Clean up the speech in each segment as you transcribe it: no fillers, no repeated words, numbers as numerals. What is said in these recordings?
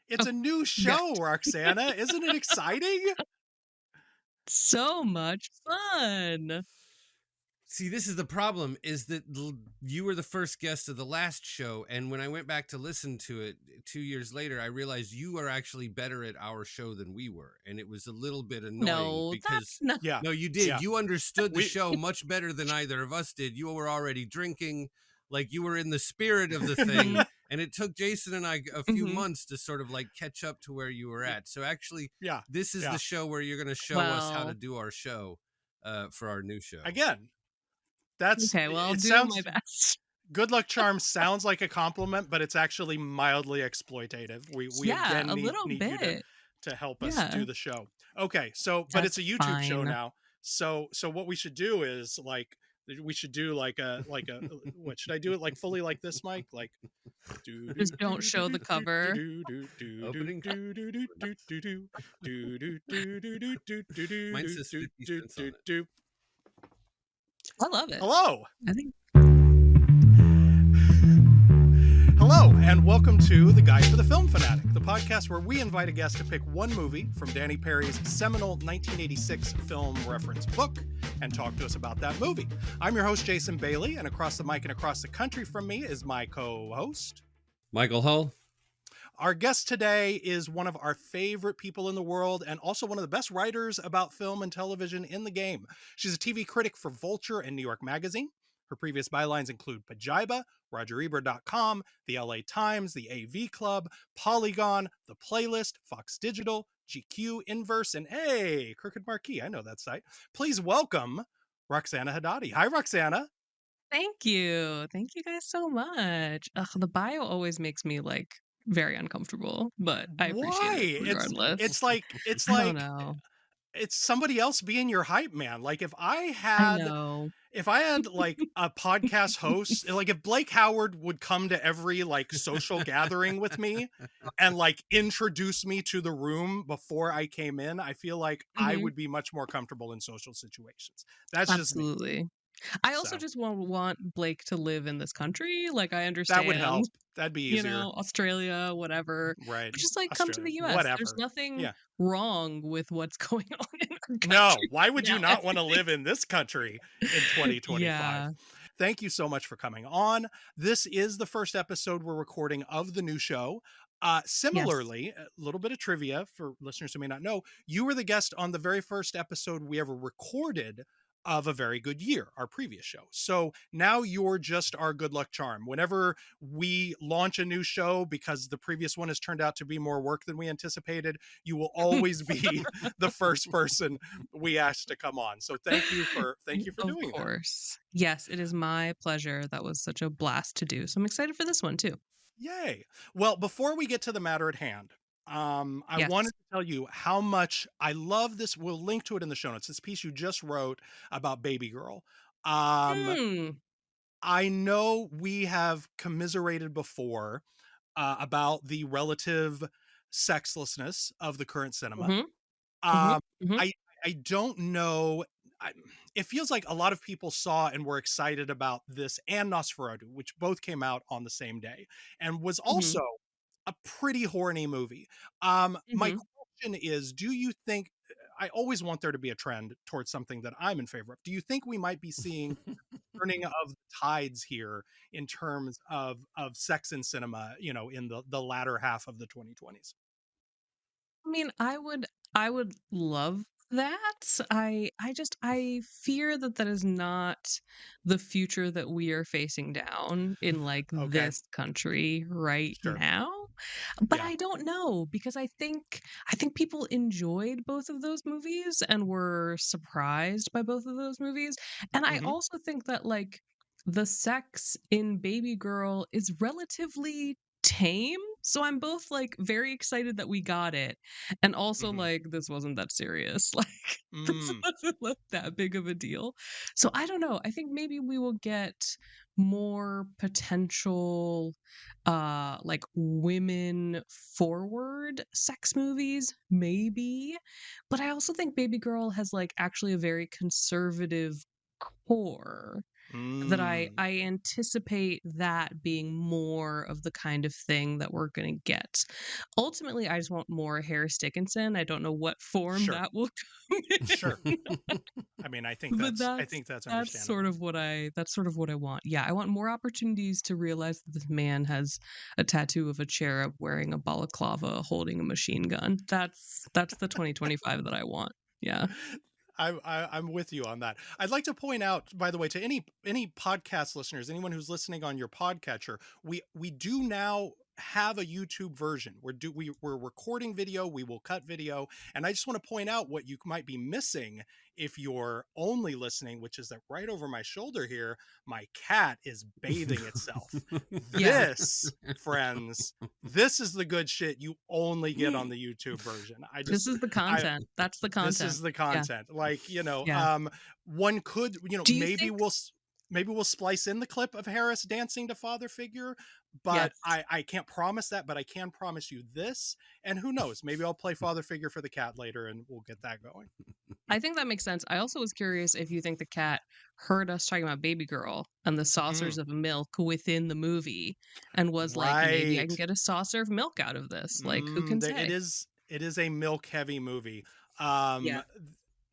It's Oh, a new show, gotcha. Roxana. Isn't it exciting? So much fun. See, this is the problem is that you were the first guest of the last show. And when I went back to listen to it 2 years later, I realized you are actually better at our show than we were. And it was a little bit annoying No, that's because not Yeah. no, you did. Yeah. You understood the We show much better than either of us did. You were already drinking, like you were in the spirit of the thing. Mhm, And it took Jason and I a few mhm. months to sort of like catch up to where you were at. So actually, yeah. this is Yeah. the show where you're going to show us how to Well, do our show for our new show. Again, okay, well, I'll it do my sounds best. good luck charm sounds like a compliment, but it's actually mildly exploitative. We Yeah, again a need little you to bit. help us Yeah, do the show. Okay, so but it's that's a YouTube show fine. now. So what we should do is we should do like a what should I do it like fully like this, Mike? Like do do Just don't do do show the do do cover. do do do do Opening do do do do do do do do do do do do do Mine do says do 50 do cents on do it. do. I love it. Hello. I think Hello, and welcome to The Guide for the Film Fanatic, the podcast where we invite a guest to pick one movie from Danny Peary's seminal 1986 film reference book and talk to us about that movie. I'm your host, Jason Bailey, and across the mic and across the country from me is my co-host. Michael Hull. Our guest today is one of our favorite people in the world and also one of the best writers about film and television in the game. She's a TV critic for Vulture and New York Magazine. Her previous bylines include Pajiba, RogerEbert.com, the LA Times, the AV Club, Polygon, The Playlist, Fox Digital, GQ, Inverse, and hey, Crooked Marquee. I know that site. Please welcome Roxana Hadadi. Hi, Roxana. thank you. Thank you guys so much. Ugh, the bio always makes me like very uncomfortable, but I appreciate Why? it It's regardless. it's like it's I don't like know. it's somebody else being your hype man. Like I know. if I had like a podcast host, like if Blake Howard would come to every like social gathering with me and like introduce me to the room before I came in, I feel like I Mhm. would be much more comfortable in social situations. That's just me. Absolutely. I also So just want Blake to live in this country. Like, I that would understand, help. That'd be easier. Australia, whatever, Right. but just like come to Australia. the US. There's Whatever. nothing Yeah. wrong with what's going on in our No, country why right would you now. not want to live in this country in 2025? Yeah. Thank you so much for coming on. This is the first episode we're recording of the new show. Yes. Similarly, a little bit of trivia for listeners who may not know, you were the guest on the very first episode we ever recorded of A Very Good Year, our previous show. So now you're just our good luck charm. Whenever we launch a new show, because the previous one has turned out to be more work than we anticipated, you will always be the first person we asked to come on. So thank you for Of doing that. course. Yes, it is my pleasure. That was such a blast to do. So I'm excited for this one too. Yay. Well, before we get to the matter at hand, I wanted Yes. to tell you how much I love this. We'll link to it in the show notes. This piece you just wrote about Baby Girl. Um, Hmm. I know we have commiserated before about the relative sexlessness of the current cinema. Mhm. Mhm. Um, Mhm. I I don't know. I, it feels like a lot of people saw and were excited about this and Nosferatu, which both came out on the same day, and was Mhm. also a pretty horny movie. My Mhm. question is, do you think? I always want there to be a trend towards something that I'm in favor of. Do you think we might be seeing turning of the tides here in terms of sex in cinema? In the latter half of the 2020s. I mean, I would love that. I fear that that is not the future that we are facing down in like Okay, this country right sure, now. But yeah. I don't know because I think people enjoyed both of those movies and were surprised by both of those movies. And I Hmm. also think that like the sex in Baby Girl is relatively tame. So I'm both like very excited that we got it and also Hmm. like this wasn't that serious. Like this Mm. wasn't like that big of a deal. So I don't know. I think maybe we will get more potential like women forward sex movies maybe, but I also think Baby Girl has like actually a very conservative core. that I Mm, I anticipate that being more of the kind of thing that we're gonna get. Ultimately, I just want more Harris Dickinson. I don't know what form sure, that will come sure. in. I mean, But I think that's sort understandable. of what that's sort of what I want. Yeah, I want more opportunities to realize that this man has a tattoo of a cherub wearing a balaclava holding a machine gun. That's the 2025 that I want. Yeah. I'm with you on that. I'd like to point out, by the way, to any podcast listeners, anyone who's listening on your podcatcher, we do now have a YouTube version. We're recording video, we will cut video, and I just want to point out what you might be missing if you're only listening, which is that right over my shoulder here, my cat is bathing itself. Yeah. This, friends, this is the good shit you only get on the YouTube version. This is the I content. That's the this is content. the Yeah. content. Like, Yeah. one could, Do you think maybe we'll splice in the clip of Harris dancing to Father Figure, but yes. I can't promise that, but I can promise you this. And who knows, maybe I'll play Father Figure for the cat later and we'll get that going. I think that makes sense. I also was curious if you think the cat heard us talking about Baby Girl and the saucers Mm, of milk within the movie and was like, maybe I can right. get a saucer of milk out of this. Like, who can say? It is a milk heavy movie. Yeah.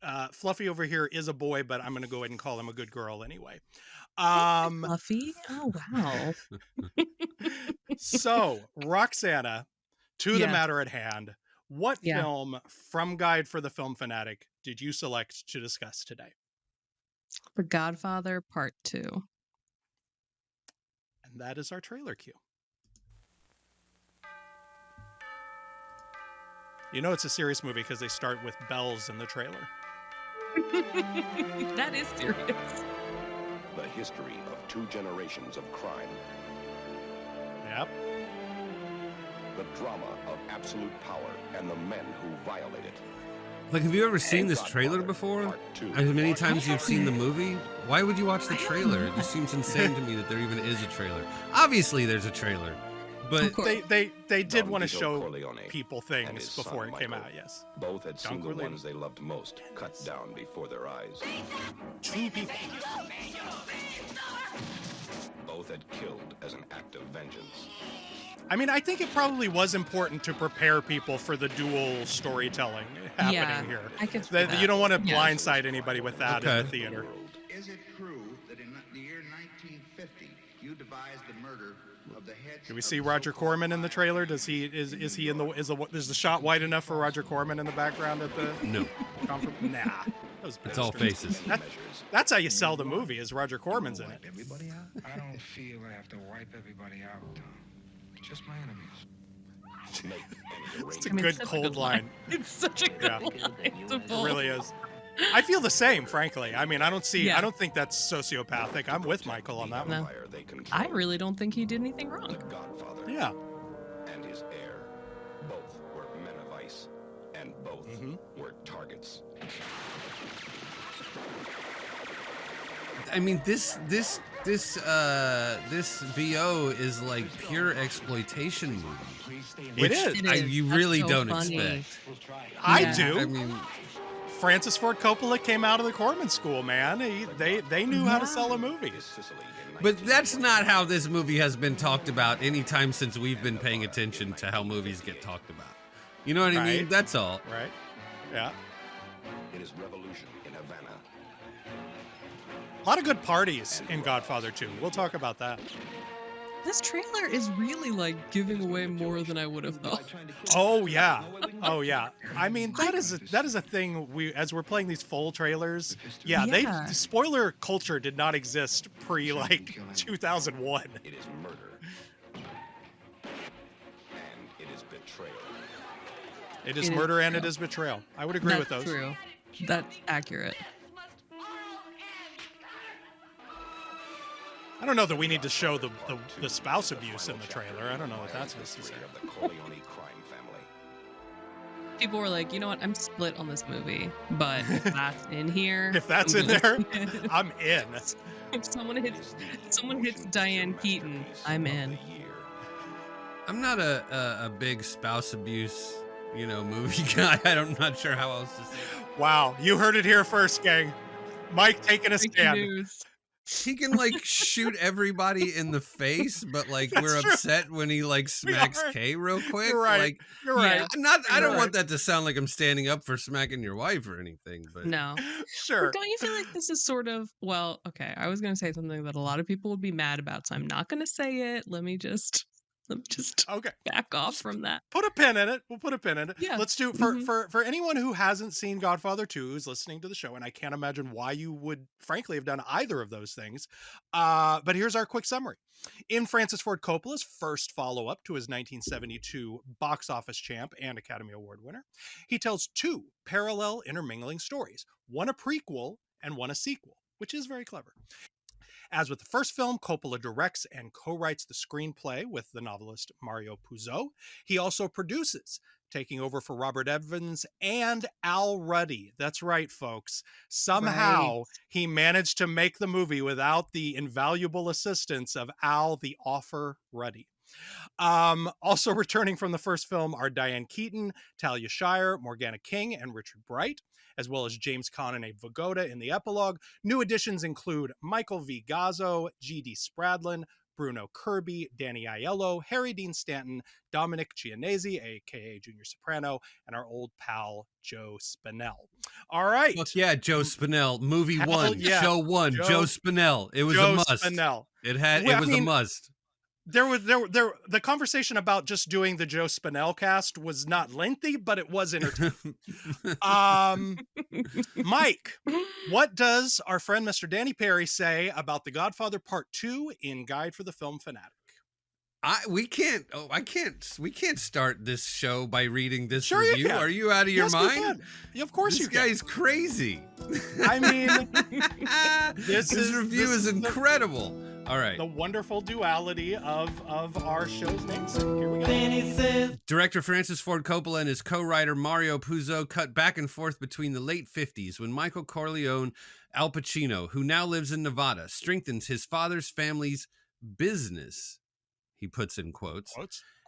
Um, Fluffy over here is a boy, but I'm going to go ahead and call him a good girl anyway. Hey, hi, Um, Fluffy. Oh, wow. so Roxana, to the Yes. matter at hand, what Yeah. film from Guide for the Film Fanatic did you select to discuss today? The Godfather Part 2. And that is our trailer cue. You know it's a serious movie because they start with bells in the trailer. That is serious. The history of two generations of crime. Yep. The drama of absolute power and the men who violate it. Like, have you ever seen this Godfather trailer before? Part 2. As many times you've seen the movie, why would you watch the trailer? It just seems insane to me that there even is a trailer. Obviously, there's a trailer, but Of course. They did Don want to Vito show Corleone people and things his son, before it came Michael. out, yes. Both had Don seen the Corleone. ones they loved most cut down before their eyes. Two people. Both had killed as an act of vengeance. I mean, I think it probably was important to prepare people for the dual storytelling happening Yeah, here. I could see That that. you don't want to Yeah. blindside anybody with that in Okay. the theater. Is it true that in the year 1950 you devised the murder of the head? Do we see Roger Corman in the trailer? Is he in the is the shot wide enough for Roger Corman in the background at the no, conference? Nah, those it's all bastards. faces. That's how you sell the movie. Is Roger Corman's in it? Everybody out? I don't feel I have to wipe everybody out, Tom. Just my enemies. Make and It's a erase. I mean, good such a cold good line. It's such a good Yeah. line to It pull. really is. I feel the same, frankly. I mean, I don't Yeah. think that's sociopathic. I'm with Michael on that one. No. Empire they control. I really don't think he did anything The wrong. Godfather Yeah. and his heir. Both were men of ice, and both were targets. I mean, this VO is like pure exploitation movie. It Which is. It I, is. you That's really so don't funny. expect. I Yeah. do. I mean, Francis Ford Coppola came out of the Corman School, man. They knew how to Yeah. sell a movie. Is Sicily in but that's not how this movie has been talked about any time since we've been paying attention to how movies get talked about. You know what I mean? Right. That's all. Right? Yeah. It is revolution in Havana. A lot of good parties in Godfather 2. We'll talk about that. This trailer is really like giving away more than I would have thought. Oh yeah. Oh yeah. I mean, that is a thing as we're playing these full trailers. Yeah, Yeah. the spoiler culture did not exist pre like 2001. It is murder. And it is betrayal. It is It is murder and it true. is betrayal. I would agree with That's those. true. That's accurate. I don't know that we need to show the spouse abuse in the trailer. I don't know what that's History necessary. of the Corleone crime family. People were like, you know what? I'm split on this movie, but if that's in here, If that's I'm in gonna- there, I'm in. if someone It hits is the someone hits motion Diane picture Keaton, masterpiece I'm of in. the year. I'm not a big spouse abuse, movie guy. I'm not sure how else to say it. Wow, you heard it here first, gang. Mike taking a Breaking stand. news. He can like shoot everybody in the face, but like That's we're true. upset when he like smacks are. K real quick. You're right. Like You're right. Yeah. I'm not. I You're don't want right. that to sound like I'm standing up for smacking your wife or anything, but No. But Sure. don't you feel like this is sort of, well, okay, I was going to say something that a lot of people would be mad about, so I'm not going to say it. Let me just Okay. back off Just from that. put a pin in it. We'll put a pin in it. Yeah. Let's do for anyone who hasn't seen Godfather 2 who's listening to the show, and I can't imagine why you would frankly have done either of those things. But here's our quick summary. In Francis Ford Coppola's first follow-up to his 1972 box office champ and Academy Award winner, he tells two parallel intermingling stories, one a prequel and one a sequel, which is very clever. As with the first film, Coppola directs and co-writes the screenplay with the novelist Mario Puzo. He also produces, taking over for Robert Evans and Al Ruddy. That's right, folks. Somehow Right. he managed to make the movie without the invaluable assistance of Al the Offer Ruddy. Also returning from the first film are Diane Keaton, Talia Shire, Morgana King, and Richard Bright, as well as James Caan and Abe Vigoda in the epilogue. New additions include Michael V. Gazzo, G.D. Spradlin, Bruno Kirby, Danny Aiello, Harry Dean Stanton, Dominic Chianese, aka Junior Soprano, and our old pal Joe Spinell. All right. fuck yeah, Joe Spinell, movie Hell one, yeah. show one, Joe Spinell. It was Joe a must. Spinell. It Well, I was a mean, must. The conversation about just doing the Joe Spinell cast was not lengthy, but it was entertaining. Mike, what does our friend Mr. Danny Peary say about The Godfather Part 2 in Guide for the Film Fanatic? We can't start this show by reading this Sure you review. can. Are you out of your Yes, you mind? can. Of course This you can. guy's crazy. I mean, This review is incredible. All right. The wonderful duality of our show's namesake. Here we go. Director Francis Ford Coppola and his co-writer Mario Puzo cut back and forth between the late 50s when Michael Corleone Al Pacino, who now lives in Nevada, strengthens his father's family's business, he puts in quotes,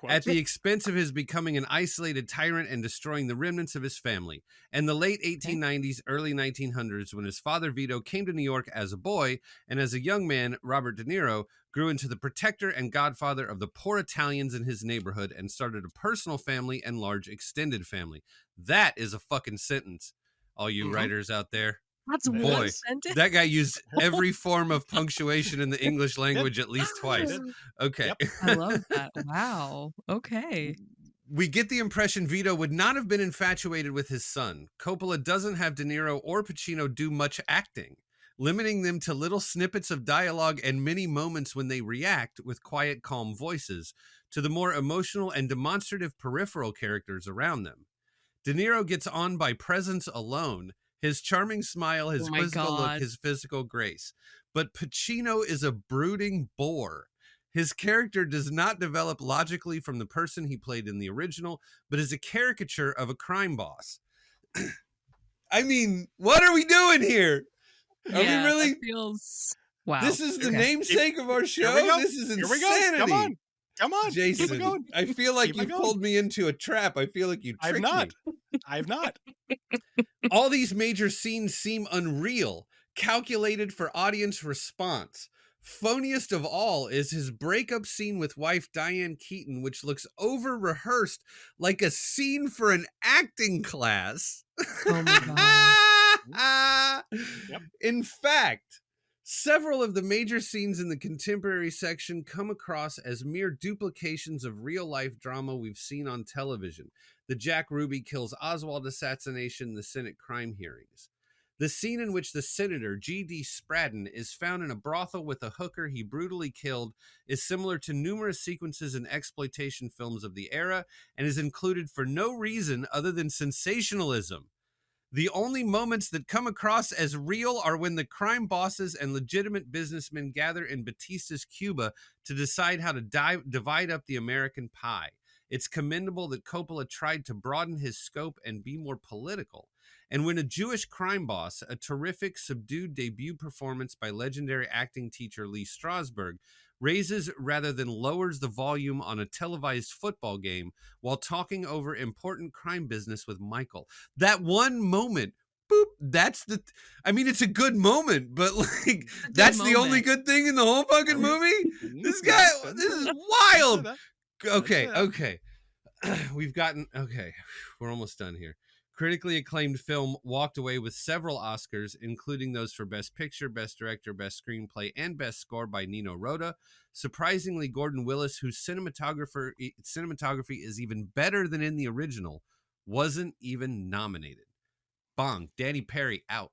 at the expense of his becoming an isolated tyrant and destroying the remnants of his family. And the late 1890s, early 1900s, when his father Vito came to New York as a boy, and as a young man, Robert De Niro grew into the protector and godfather of the poor Italians in his neighborhood and started a personal family and large extended family. That is a fucking sentence, all you writers out there. That's Boy, one sentence. That guy used every form of punctuation in the English language at least twice. Okay. Yep. I love that. Wow. Okay. We get the impression Vito would not have been infatuated with his son. Coppola doesn't have De Niro or Pacino do much acting, limiting them to little snippets of dialogue and many moments when they react with quiet, calm voices to the more emotional and demonstrative peripheral characters around them. De Niro gets on by presence alone, his charming smile, his quizzical look, his physical grace. But Pacino is a brooding bore. His character does not develop logically from the person he played in the original, but is a caricature of a crime boss. I mean, what are we doing here? Are we really? That feels... Wow. This is the namesake of our show? This is insanity. Here we go. Come on. Jason, Keep it going. I feel like Keep it you going. pulled me into a trap. I feel like you tricked me. I've not. All these major scenes seem unreal, calculated for audience response. Phoniest of all is his breakup scene with wife Diane Keaton, which looks over-rehearsed like a scene for an acting class. Oh my God. Yep. In fact, several of the major scenes in the contemporary section come across as mere duplications of real-life drama we've seen on television. The Jack Ruby kills Oswald assassination, the Senate crime hearings. The scene in which the senator, G.D. Spradlin, is found in a brothel with a hooker he brutally killed is similar to numerous sequences in exploitation films of the era and is included for no reason other than sensationalism. The only moments that come across as real are when the crime bosses and legitimate businessmen gather in Batista's Cuba to decide how to divide up the American pie. It's commendable that Coppola tried to broaden his scope and be more political. And when a Jewish crime boss, a terrific subdued debut performance by legendary acting teacher Lee Strasberg, raises rather than lowers the volume on a televised football game while talking over important crime business with Michael. That one moment boop. That's the. I mean, it's a good moment, but like that's the only good thing in the whole fucking movie. This guy, this is wild. Okay, okay. We've gotten okay. We're almost done here. Critically acclaimed film walked away with several Oscars, including those for Best Picture, Best Director, Best Screenplay, and Best Score by Nino Rota. Surprisingly, Gordon Willis, whose cinematography is even better than in the original, wasn't even nominated. Bong, Danny Peary out.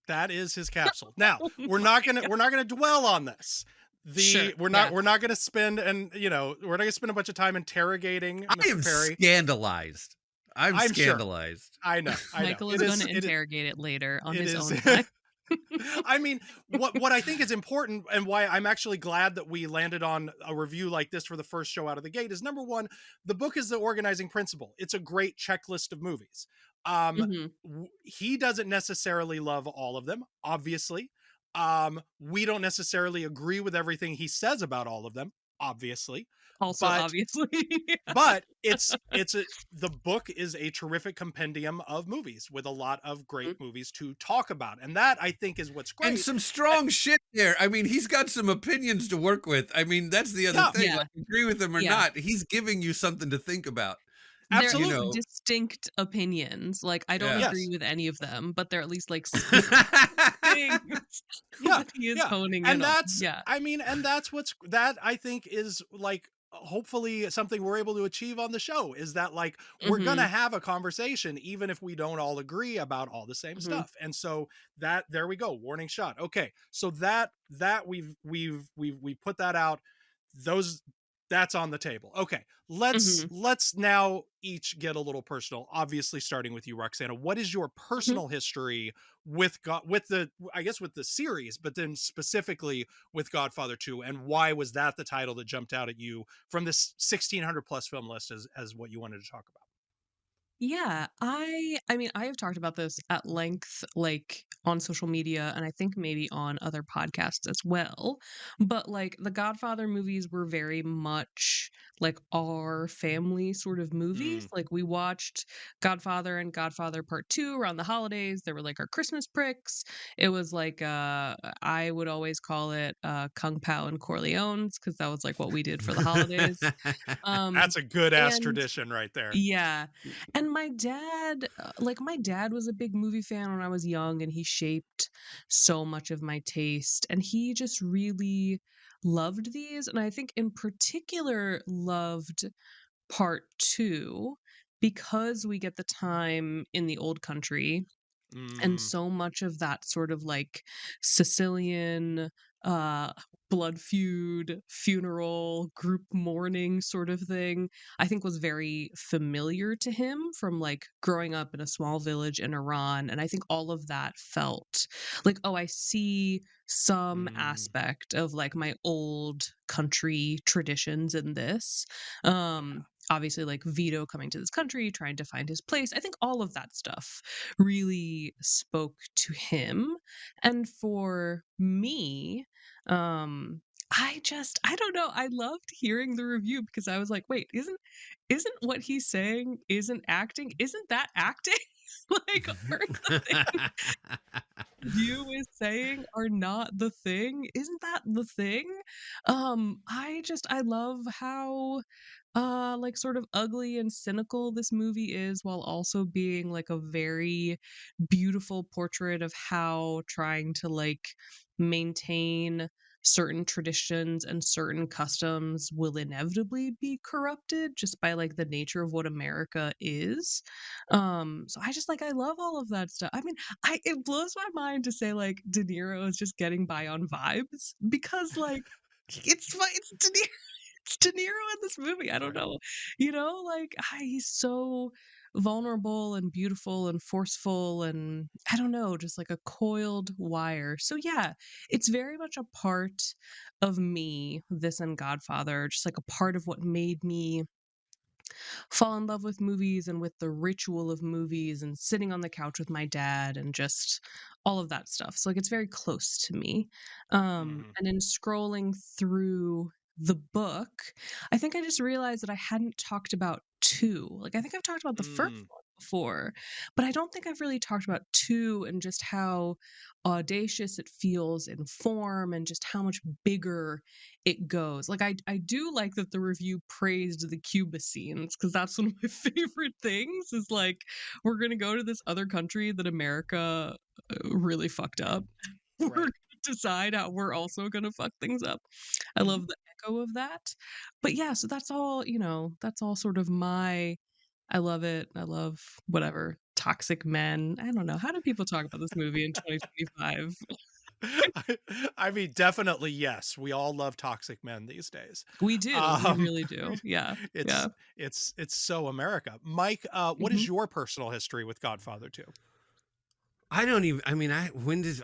That is his capsule. Now, we're not gonna dwell on this. We're not gonna spend we're not gonna spend a bunch of time interrogating Mr. Peary. Scandalized. I'm scandalized. Sure. I know. Michael is going to interrogate it later on his own time. I mean, what I think is important and why I'm actually glad that we landed on a review like this for the first show out of the gate is, number one, the book is the organizing principle. It's a great checklist of movies. He doesn't necessarily love all of them, obviously. We don't necessarily agree with everything he says about all of them, obviously. Also, obviously. But the book is a terrific compendium of movies with a lot of great movies to talk about. And that, I think, is what's great. And some strong shit there. I mean, he's got some opinions to work with. I mean, that's the other thing. Like, agree with him or not, he's giving you something to think about. Absolutely. They're distinct opinions. Like, I don't agree with any of them, but they're at least like things that he is honing in on. I mean, and that's that I think is like hopefully something we're able to achieve on the show, is that like we're gonna have a conversation even if we don't all agree about all the same stuff. And so that, there we go, warning shot. Okay, so that we've put that out. That's on the table. Okay, let's now each get a little personal. Obviously, starting with you, Roxana. What is your personal history with the series, but then specifically with Godfather 2, and why was that the title that jumped out at you from this 1,600 plus film list as what you wanted to talk about? Yeah, I mean, I have talked about this at length, like on social media, and I think maybe on other podcasts as well. But like the Godfather movies were very much like our family sort of movies. Like we watched Godfather and Godfather Part 2 around the holidays. They were like our Christmas pricks. It was like I would always call it Kung Pao and Corleones, because that was like what we did for the holidays. That's a good ass tradition right there. Yeah. And my dad was a big movie fan when I was young, and he shaped so much of my taste, and he just really loved these, and I think in particular loved Part 2 because we get the time in the old country, and so much of that sort of like Sicilian blood feud, funeral, group mourning sort of thing, I think was very familiar to him from like growing up in a small village in Iran. And I think all of that felt like, oh, I see some aspect of like my old country traditions in this. Obviously, like Vito coming to this country, trying to find his place. I think all of that stuff really spoke to him. And for me, I don't know, I loved hearing the review because I was like, wait, isn't what he's saying isn't acting? Isn't that acting? Like, aren't the things you is saying are not the thing? Isn't that the thing? I love how like sort of ugly and cynical this movie is, while also being like a very beautiful portrait of how trying to like maintain certain traditions and certain customs will inevitably be corrupted just by like the nature of what America is. So I love all of that stuff. I mean, it blows my mind to say like De Niro is just getting by on vibes, because like it's De Niro. It's De Niro in this movie. I don't know. Like he's so vulnerable and beautiful and forceful, and I don't know, just like a coiled wire. So yeah, it's very much a part of me, this and Godfather, just like a part of what made me fall in love with movies and with the ritual of movies and sitting on the couch with my dad and just all of that stuff. So like it's very close to me. And in scrolling through the book, I think I just realized that I hadn't talked about 2. Like I think I've talked about the first one before, but I don't think I've really talked about 2 and just how audacious it feels in form and just how much bigger it goes. Like I do like that the review praised the Cuba scenes because that's one of my favorite things is like we're going to go to this other country that America really fucked up. We're Right. going to decide how we're also going to fuck things up. I love the echo of that. But yeah, so that's all, that's all sort of my I love it. I love whatever. Toxic men. I don't know. How do people talk about this movie in 2025? I mean, definitely yes. We all love toxic men these days. We do. We Um, really do. Yeah. it's Yeah. it's so America. Mike, what Mhm. is your personal history with Godfather 2? I don't even. I mean, I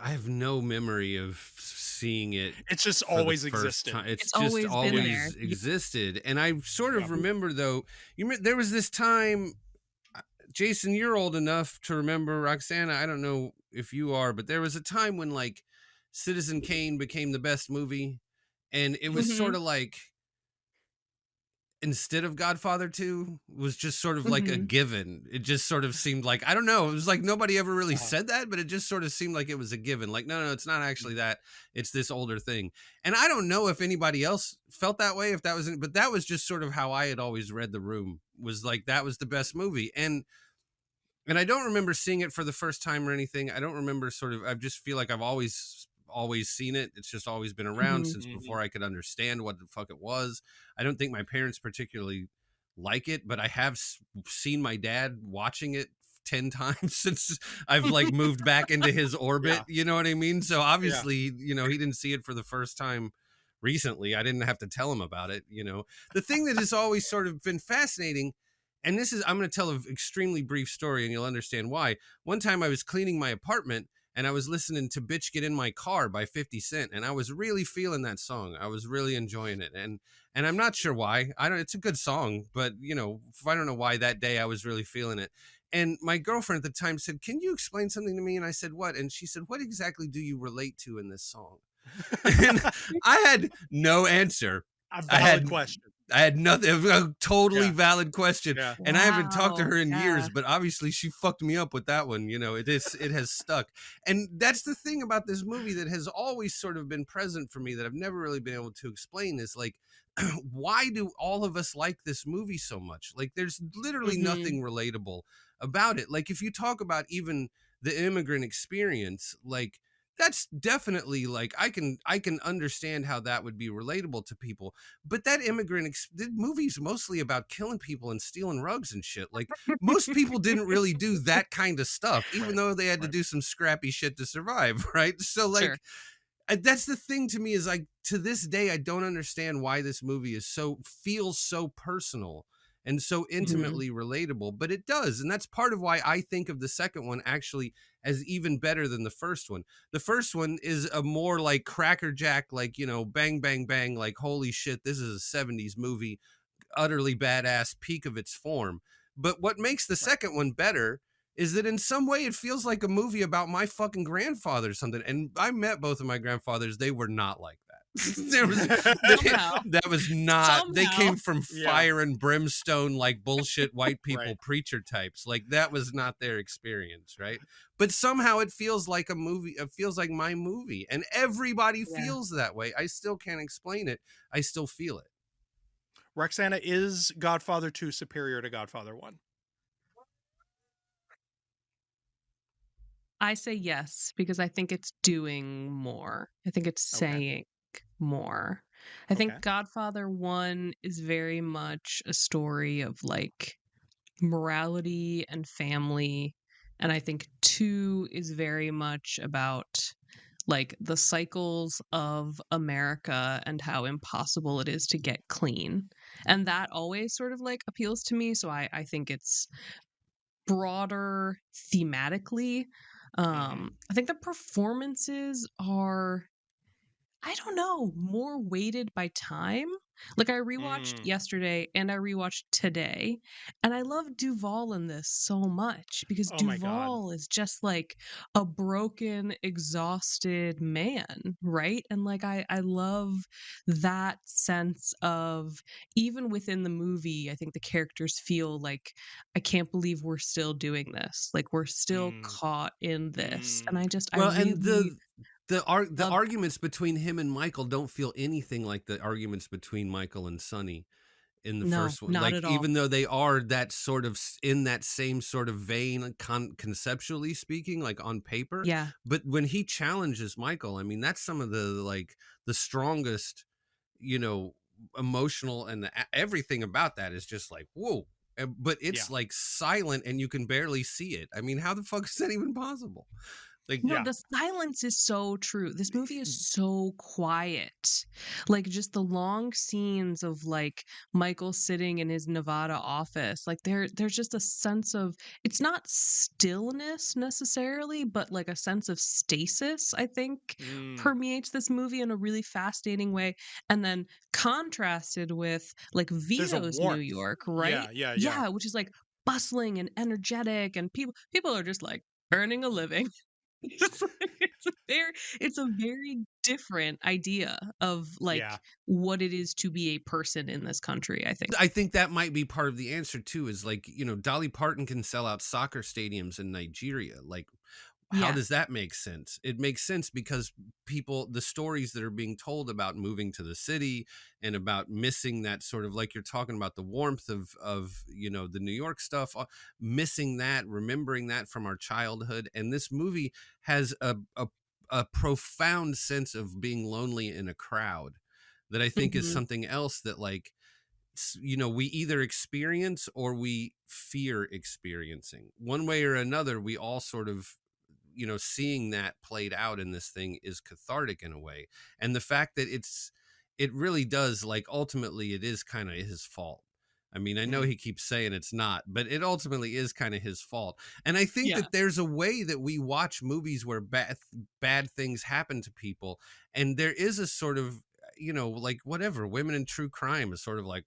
have no memory of seeing it It's just for the always first existed. time. It's It's just always been there. always existed, and I sort Yeah. of remember though. There was this time. Jason, you're old enough to remember. Roxana, I don't know if you are, but there was a time when like Citizen Kane became the best movie, and it was sort Mhm. of like instead of Godfather 2 was just sort of like a Mhm. given. It just sort of seemed like, I don't know, it was like nobody ever really Uh-huh. said that, but it just sort of seemed like it was a given. Like, no, it's not Mm. actually that. It's this older thing. And I don't know if anybody else felt that way, if that was, but that was just sort of how I had always read The Room, was like that was the best movie. And I don't remember seeing it for the first time or anything. I don't remember sort of, I just feel like I've always seen it. It's just always been around Mhm. since Mhm. before I could understand what the fuck it was. I don't think my parents particularly like it, but I have seen my dad watching it 10 times since I've like moved back into his orbit. Yeah. You know what I mean? So Yeah. obviously, he didn't see it for the first time recently. I didn't have to tell him about it. The thing that has always sort of been fascinating, and I'm going to tell an extremely brief story and you'll understand why. One time I was cleaning my apartment and I was listening to Bitch Get in My Car by 50 Cent, and I was really feeling that song. I was really enjoying it. And I'm not sure why. It's a good song, but I don't know why that day I was really feeling it. And my girlfriend at the time said, "Can you explain something to me?" And I said, "What?" And she said, "What exactly do you relate to in this song?" And I had no answer. A I valid had question. I had nothing. It was a totally Yeah. valid question, Yeah. and I haven't talked to Wow. her in Yeah. years. But obviously, she fucked me up with that one. It has stuck, and that's the thing about this movie that has always sort of been present for me that I've never really been able to explain. Is like, why do all of us like this movie so much? Like, there's literally Mhm. nothing relatable about it. Like, if you talk about even the immigrant experience, like that's definitely like I can understand how that would be relatable to people, but that the movie's mostly about killing people and stealing rugs and shit. Like most people didn't really do that kind of stuff, even Right. though they had to Right. do some scrappy shit to survive, right? So Sure. like that's the thing to me, is like to this day I don't understand why this movie feels so personal and so Mhm. intimately relatable, but it does. And that's part of why I think of the second one actually as even better than the first one. The first one is a more like crackerjack, like, bang bang bang, like holy shit, this is a 70s movie, utterly badass, peak of its form. But what makes the Right. second one better is that in some way it feels like a movie about my fucking grandfather or something. And I met both of my grandfathers. They were not like that. Somehow. That was not, they Somehow. came from Yeah. fire and brimstone, like bullshit white Right. people preacher types. Like that was not their experience, right? But somehow it feels like a movie. It feels like my movie, and everybody Yeah. feels that way. I still can't explain it. I still feel it. Roxana, is Godfather 2 superior to Godfather 1? I say yes because I think it's doing more. I think it's Okay. saying more. I Okay. think Godfather 1 is very much a story of like morality and family. And I think 2 is very much about like the cycles of America and how impossible it is to get clean. And that always sort of like appeals to me. So I think it's broader thematically. Mhm. I think the performances are, I don't know, more weighted by time. Like, I rewatched Mm. yesterday and I rewatched today, and I love Duvall in this so much because Oh my God. Duvall is just like a broken, exhausted man, right? And like I love that sense of even within the movie, I think the characters feel like I can't believe we're still doing this. Like we're still Mm. caught in this. And Mm. I Well, and really the love that. arguments between him and Michael don't feel anything like the arguments between Michael and Sonny in the No, first one. not Like, at all. even though they are that sort of in that same sort of vein, conceptually speaking, like on paper, Yeah. but when he challenges Michael, I mean, that's some of the like the strongest, you know, emotional and everything about that is just like whoa. But Yeah. it's like silent and you can barely see it. I mean, how the fuck is that even possible? Like, No, Yeah. the silence is so true. This movie is so quiet. Like just the long scenes of like Michael sitting in his Nevada office. Like there's just a sense of it's not stillness necessarily, but like a sense of stasis, I think, Mm. permeates this movie in a really fascinating way. And then contrasted with like There's a Vito's New warmth. York, right? Yeah. Yeah. Yeah. Yeah, which is like bustling and energetic and people are just like earning a living. It's like it's a very different idea of, Yeah. like, what it is to be a person in this country, I think. I think that might be part of the answer too, is like, you know, Dolly Parton can sell out soccer stadiums in Nigeria. Like, how Yeah. does that make sense? It makes sense because the stories that are being told about moving to the city and about missing that sort of, like you're talking about, the warmth of, you know, the New York stuff, missing that, remembering that from our childhood. And this movie has a profound sense of being lonely in a crowd that I think is Mhm. something else that, like, you know, we either experience or we fear experiencing one way or another. We all sort of, you know, seeing that played out in this thing is cathartic in a way. And the fact that it really does, like, ultimately it is kind of his fault. I mean, I know Mm. he keeps saying it's not, but it ultimately is kind of his fault. And I think Yeah. that there's a way that we watch movies where bad things happen to people, and there is a sort of, you know, like, whatever, women in true crime is sort of like,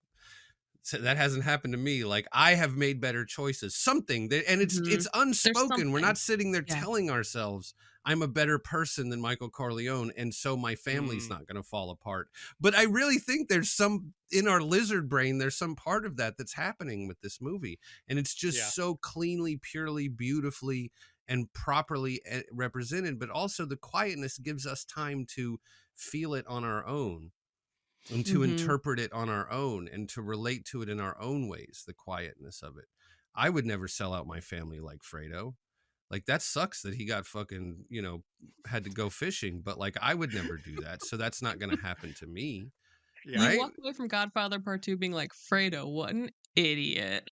so that hasn't happened to me. Like, I have made better choices. Something that, and it's Mhm. There's unspoken. We're something. not sitting there Yeah. telling ourselves I'm a better person than Michael Corleone, and so my family's Mm. not going to fall apart. But I really think there's some in our lizard brain. There's some part of that that's happening with this movie, and it's Yeah. just so cleanly, purely, beautifully, and properly represented. But also, the quietness gives us time to feel it on our own and to Mhm. interpret it on our own and to relate to it in our own ways, the quietness of it. I would never sell out my family like Fredo. Like, that sucks that he got fucking, you know, had to go fishing, but like, I would never do that. So that's not going to happen to me. You Yeah. Right. walk away from Godfather Part 2 being like, "Fredo, what an idiot."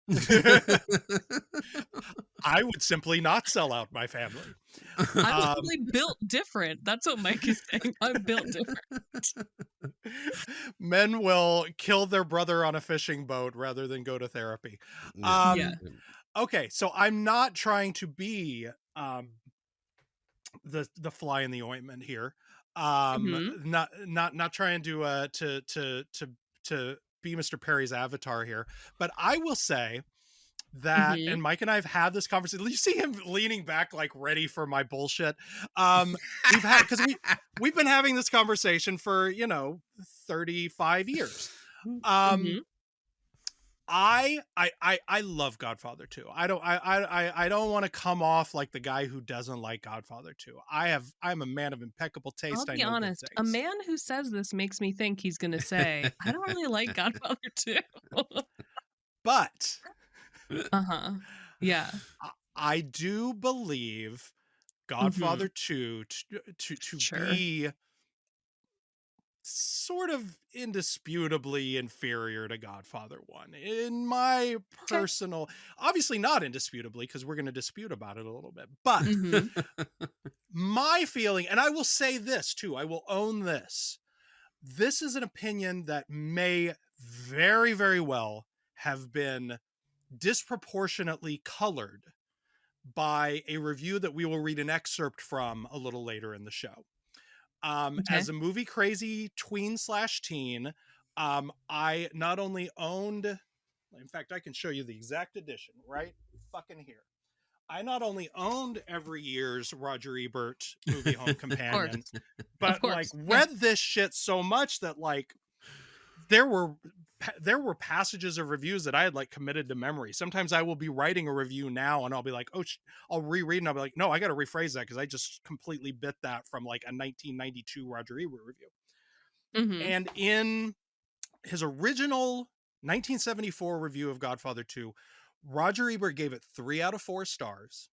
I would simply not sell out my family. I'm Um, simply built different. That's what Mike is saying. I'm built different. Men will kill their brother on a fishing boat rather than go to therapy. Yeah. Yeah. Um, okay, so I'm not trying to be the fly in the ointment here. Mhm. Not trying to be Mr. Perry's avatar here, but I will say that, Mhm. and Mike and I have had this conversation. You see him leaning back like ready for my bullshit. We've had because we've been having this conversation for 35 years. Um, Mhm. I love Godfather 2. I don't want to come off like the guy who doesn't like Godfather 2. I'm a man of impeccable I'll taste. I be know good honest, a things. man who says this makes me think he's gonna say, "I don't really like Godfather 2." But Uh-huh. Yeah. I do believe Godfather Mhm. 2 to Sure. be sort of indisputably inferior to Godfather 1 in my Okay. personal, obviously not indisputably because we're going to dispute about it a little bit, but Mhm. my feeling, and I will say this too, I will own this. This is an opinion that may very, very well have been disproportionately colored by a review that we will read an excerpt from a little later in the show. Okay. As a movie crazy tween slash teen, I not only owned, in fact, I can show you the exact edition right fucking here. I not only owned every year's Roger Ebert movie Home Of course. Companion, Of but like course. Yeah. read this shit so much that like there were passages of reviews that I had like committed to memory. Sometimes I will be writing a review now and I'll be like, oh, I'll reread and I'll be like, no, I got to rephrase that because I just completely bit that from like a 1992 Roger Ebert review. Mhm. And in his original 1974 review of Godfather 2, Roger Ebert gave it 3 out of 4 stars.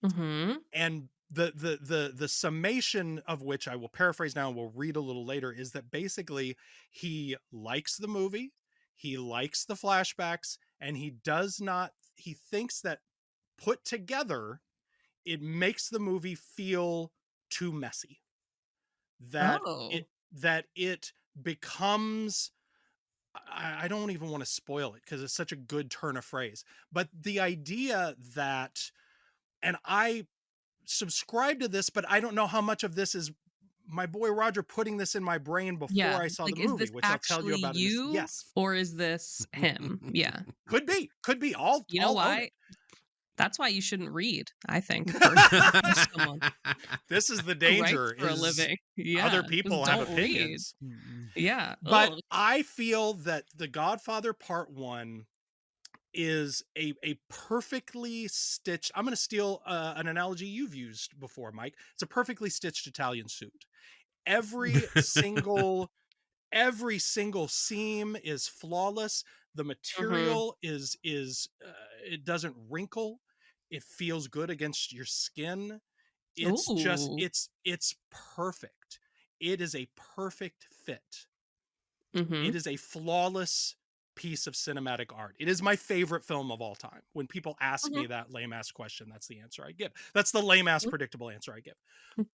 Mhm. And the summation of which I will paraphrase now and we'll read a little later is that basically he likes the movie, he likes the flashbacks, and he thinks that put together it makes the movie feel too messy, that Oh. it becomes, I don't even want to spoil it because it's such a good turn of phrase, but the idea that, and I subscribe to this, but I don't know how much of this is my boy Roger putting this in my brain before Yeah. I saw the Like, is movie, this which I'll tell you actually about in this. you Yes, or is this him? Yeah. could be. I'll You know I'll own why? it. That's why you shouldn't read, I think, personally, as someone This is the who writes danger for a is living. other Yeah. Just people have don't read. opinions. Yeah. But Ugh. I feel that The Godfather Part 1 is a perfectly stitched, I'm going to steal an analogy you've used before, Mike. It's a perfectly stitched Italian suit. Every single seam is flawless. The Mhm. material is it doesn't wrinkle. It feels good against your skin. It's just Ooh. it's perfect. It is a perfect fit. It Mhm. is a flawless piece of cinematic art. It is my favorite film of all time. When people ask Mhm. me that lame ass question, that's the answer I give. That's the lame ass predictable answer I give.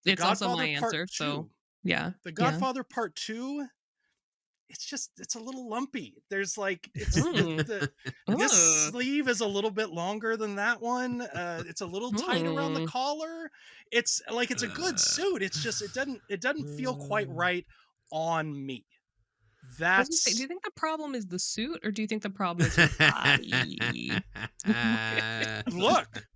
The It's also my Godfather Part answer, so 2. yeah. The Yeah. Godfather Part 2, it's a little lumpy. There's like it's Mm. the this Ugh. sleeve is a little bit longer than that one. It's a little tight around the Mm. collar. It's like it's a good suit. It's just it doesn't feel quite right on me. I was gonna say, do That's you think the problem is the suit or do you think the problem is your body? look,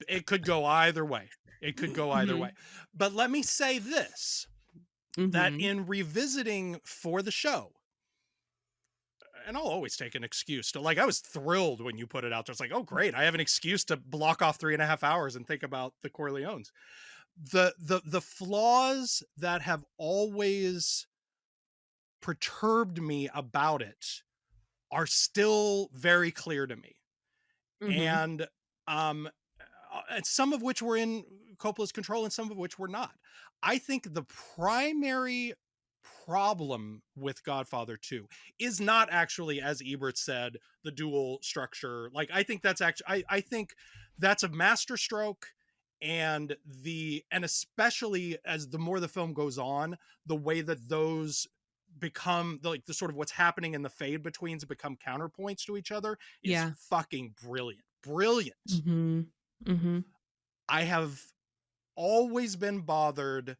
it could go either way. It could go either way. Mhm. But let me say this, that Mhm. in revisiting for the show, and I'll always take an excuse to, like, I was thrilled when you put it out there. It's like, oh great, I have an excuse to block off 3.5 hours and think about the Corleones. The flaws that have always perturbed me about it are still very clear to me. Mhm. And and some of which were in Coppola's control and some of which were not. I think the primary problem with Godfather 2 is not actually, as Ebert said, the dual structure. Like, I think that's actually, I think that's a masterstroke. And especially as the more the film goes on, the way that those become like the sort of what's happening in the fade betweens become counterpoints to each other is Yeah. fucking brilliant. Mhm. Mhm. I have always been bothered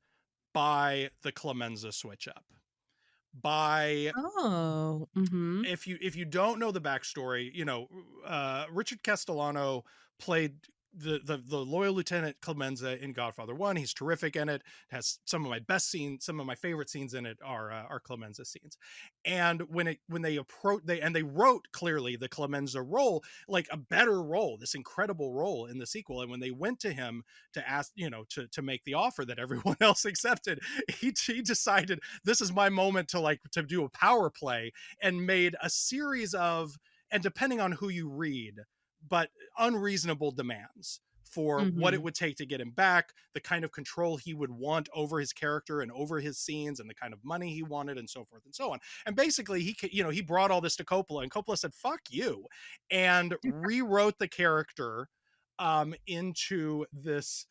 by the Clemenza switch up. By, Oh. Mhm. if you don't know the backstory, Richard Castellano played the loyal Lieutenant Clemenza in Godfather 1. He's terrific in it. Has some of my best scenes, some of my favorite scenes in it are Clemenza scenes. And when they approach, they wrote clearly the Clemenza role like a better role, this incredible role in the sequel. And when they went to him to ask, to make the offer that everyone else accepted, he decided, this is my moment to do a power play, and made a series of, and depending on who you read, but unreasonable demands for what it Mhm. would take to get him back, the kind of control he would want over his character and over his scenes, and the kind of money he wanted, and so forth and so on. And basically, he brought all this to Coppola, and Coppola said, "Fuck you," and rewrote the character into this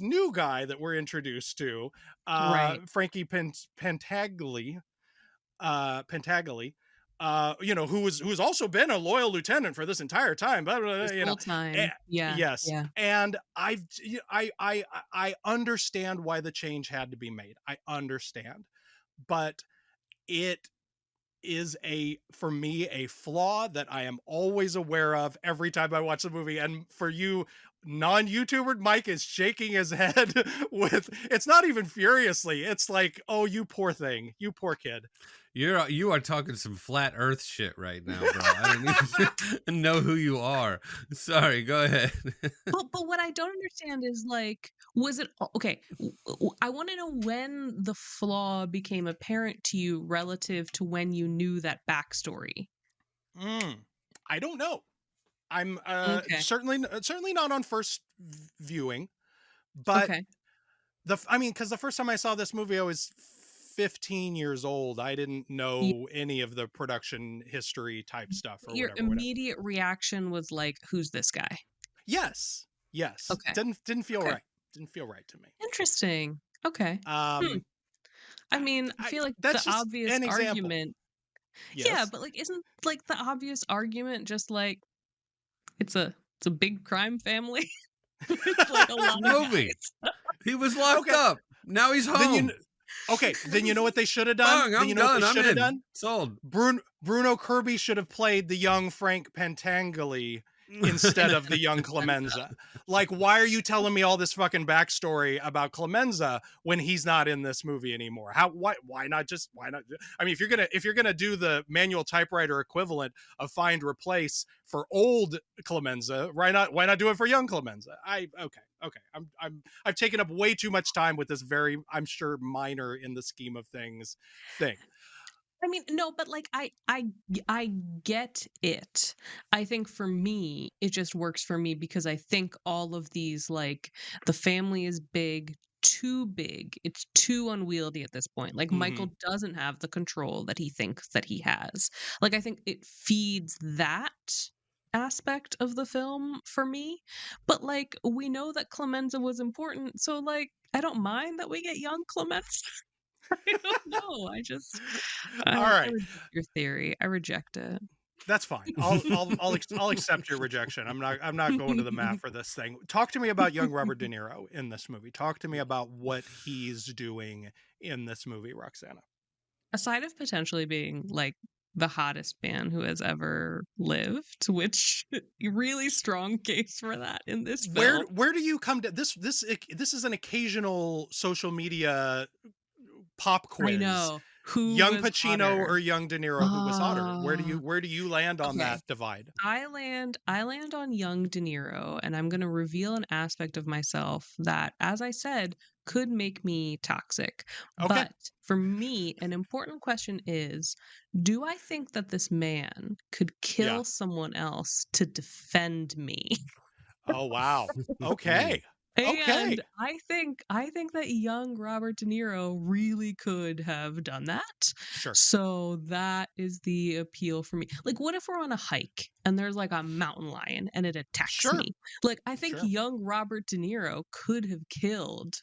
new guy that we're introduced to, Right. Frankie Pentagli, Pentagli, who's also been a loyal lieutenant for this entire time, blah, blah, blah, This whole time. Yeah. yes. Yeah. And I understand why the change had to be made. I understand, but it is for me a flaw that I am always aware of every time I watch the movie. And for you non-YouTuber, Mike is shaking his head with, it's not even furiously, it's like, oh, you poor thing, you poor kid. You are talking some flat Earth shit right now, bro. I don't even know who you are. Sorry, go ahead. But what I don't understand is, like, was it okay? I want to know when the flaw became apparent to you relative to when you knew that backstory. I don't know. I'm Okay. certainly not on first viewing, but Okay. because the first time I saw this movie, I was 15 years old. I didn't Yeah. know any of the production history type stuff or Your whatever. immediate reaction was like, "Who's this guy?" Yes. Okay. Didn't feel Okay. right. Didn't feel right to me. Interesting. Okay. Hmm. Um, I mean, I feel like that's the just obvious an example. argument. Yeah, Yes. but like, isn't like the obvious argument just like it's a big crime family with like a It's lot a of movie. guys? He was locked Okay. up. Now he's Then home. you know what they should have done? Bung, Then I'm you know what they done. I'm should have in. done? Sold. Bruno Kirby should have played the young Frank Pentangeli instead of the young Clemenza. Like, why are you telling me all this fucking backstory about Clemenza when he's not in this movie anymore? Why not? I mean, if you're gonna do the manual typewriter equivalent of find replace for old Clemenza, why not do it for young Clemenza? Okay. I've taken up way too much time with this very, I'm sure, minor in the scheme of things thing. I mean, no, but like I get it. I think for me, it just works for me because I think all of these like the family is big, too big. It's too unwieldy at this point. Like Mm-hmm. Michael doesn't have the control that he thinks that he has. Like I think it feeds that aspect of the film for me. But like we know that Clemenza was important, so like I don't mind that we get young Clemenza. I don't know. I All right. reject your theory. I reject it. That's fine. I'll accept your rejection. I'm not going to the mat for this thing. Talk to me about young Robert De Niro in this movie. Talk to me about what he's doing in this movie, Roxana. Aside of potentially being like the hottest man who has ever lived, which really strong case for that in this film. Where do you come to this is an occasional social media pop I quiz. know. Who Young was Pacino hotter? or young De Niro, who was hotter? Ah, Where do you land on okay. that divide? I land on young De Niro, and I'm gonna reveal an aspect of myself that, as I said, could make me toxic. Okay. But for me, an important question is, do I think that this man could Yeah. kill someone else to defend me? Oh wow. Okay. Okay. And I think that young Robert De Niro really could have done that. Sure. So that is the appeal for me. Like, what if we're on a hike and there's like a mountain lion and it attacks Sure. me? Like, I think Sure. young Robert De Niro could have killed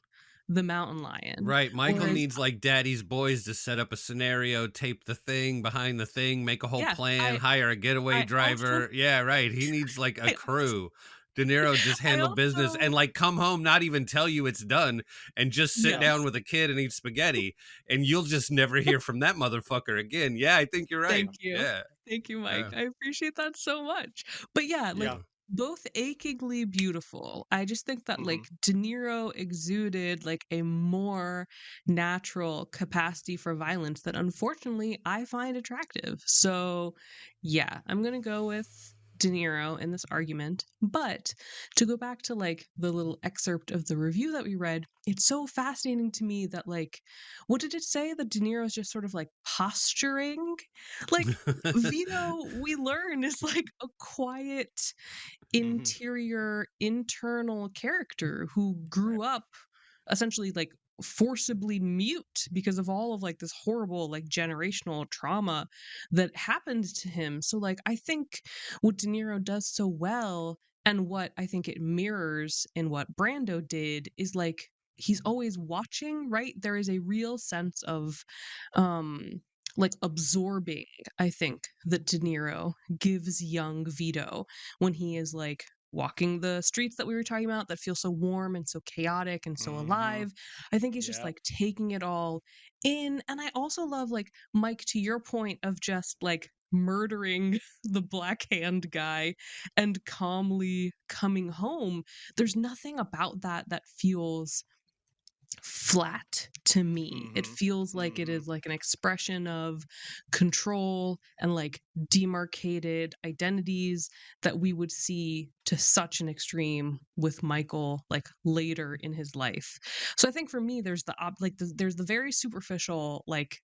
the mountain lion. Right. Michael Whereas, needs like daddy's boys to set up a scenario, tape the thing behind the thing, make a whole yeah, plan, hire a getaway I also, driver. Yeah, right. He needs like a I also, crew. De Niro just I handle business and also, like come home, not even tell you it's done, and just sit yes. down with a kid and eat spaghetti, and you'll just never hear from that motherfucker again. Yeah, I think you're right. Thank you. Yeah. Thank you, Mike. Yeah. I appreciate that so much. But yeah, like Yeah. both achingly beautiful. I just think that Mm-hmm. like De Niro exuded like a more natural capacity for violence that unfortunately I find attractive. So yeah, I'm going to go with De Niro in this argument. But to go back to like the little excerpt of the review that we read, it's so fascinating to me that like what did it say that De Niro is just sort of like posturing? Like Vito, we learn, is like a quiet, Mm-hmm. interior, internal character who Right. grew up essentially like forcibly mute because of all of like this horrible like generational trauma that happened to him. So like I think what De Niro does so well and what I think it mirrors in what Brando did is like he's always watching, right? There is a real sense of um like absorbing, I think, that De Niro gives young Vito when he is like walking the streets that we were talking about that feel so warm and so chaotic and so Mhm. alive. I think he's just Yep. like taking it all in. And I also love, like, Mike, to your point of just like murdering the Black Hand guy and calmly coming home. There's nothing about that that feels flat to me. It Mhm. feels like it Mhm. is like an expression of control and like demarcated identities that we would see to such an extreme with Michael like later in his life. So I think for me there's there's the very superficial, like,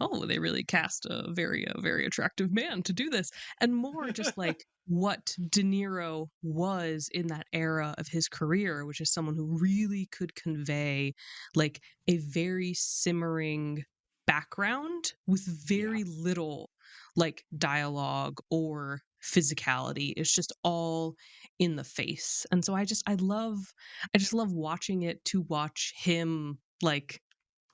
oh, they really cast a very attractive man to do this. And more just like what De Niro was in that era of his career, which is someone who really could convey like a very simmering background with Yeah. very little like dialogue or physicality. It's just all in the face. And so I just love watching it, to watch him like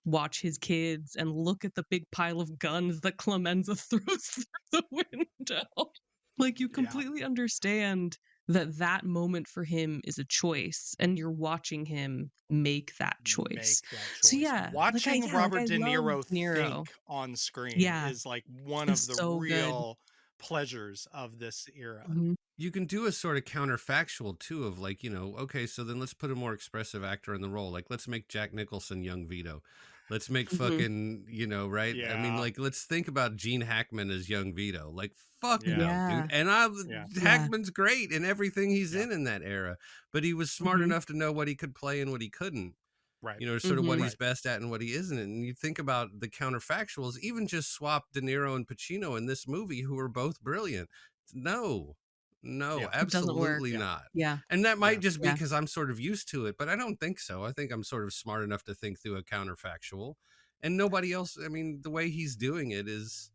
watch his kids and look at the big pile of guns that Clemenza throws through the window. Like, you Yeah. completely understand that that moment for him is a choice, and you're watching him make that choice. Make that So choice. yeah, Watching like Robert I De love Niro De Niro. think on screen Yeah, is like one of it's the so good. real pleasures of this era. Mhm, You can do a sort of counterfactual too of like, okay, so then let's put a more expressive actor in the role. Like, let's make Jack Nicholson young Vito. Let's make mhm. fucking, right? I mean, Yeah. like, let's think about Gene Hackman as young Vito. Like, fuck Yeah. no, dude. Yeah, And Yeah. yeah. Hackman's great in everything he's Yeah. in that era, but he was smart Mhm, enough to know what he could play and what he couldn't. Right. Sort of what mhm. he's Right. best at and what he isn't. And you think about the counterfactuals, even just swap De Niro and Pacino in this movie, who are both brilliant. No, no, Yeah. It doesn't work. absolutely Yeah. not. Yeah, And that might Yeah. just be yeah. because I'm sort of used to it, but I don't think so. I think I'm sort of smart enough to think through a counterfactual. And nobody else, I mean, the way he's doing it is,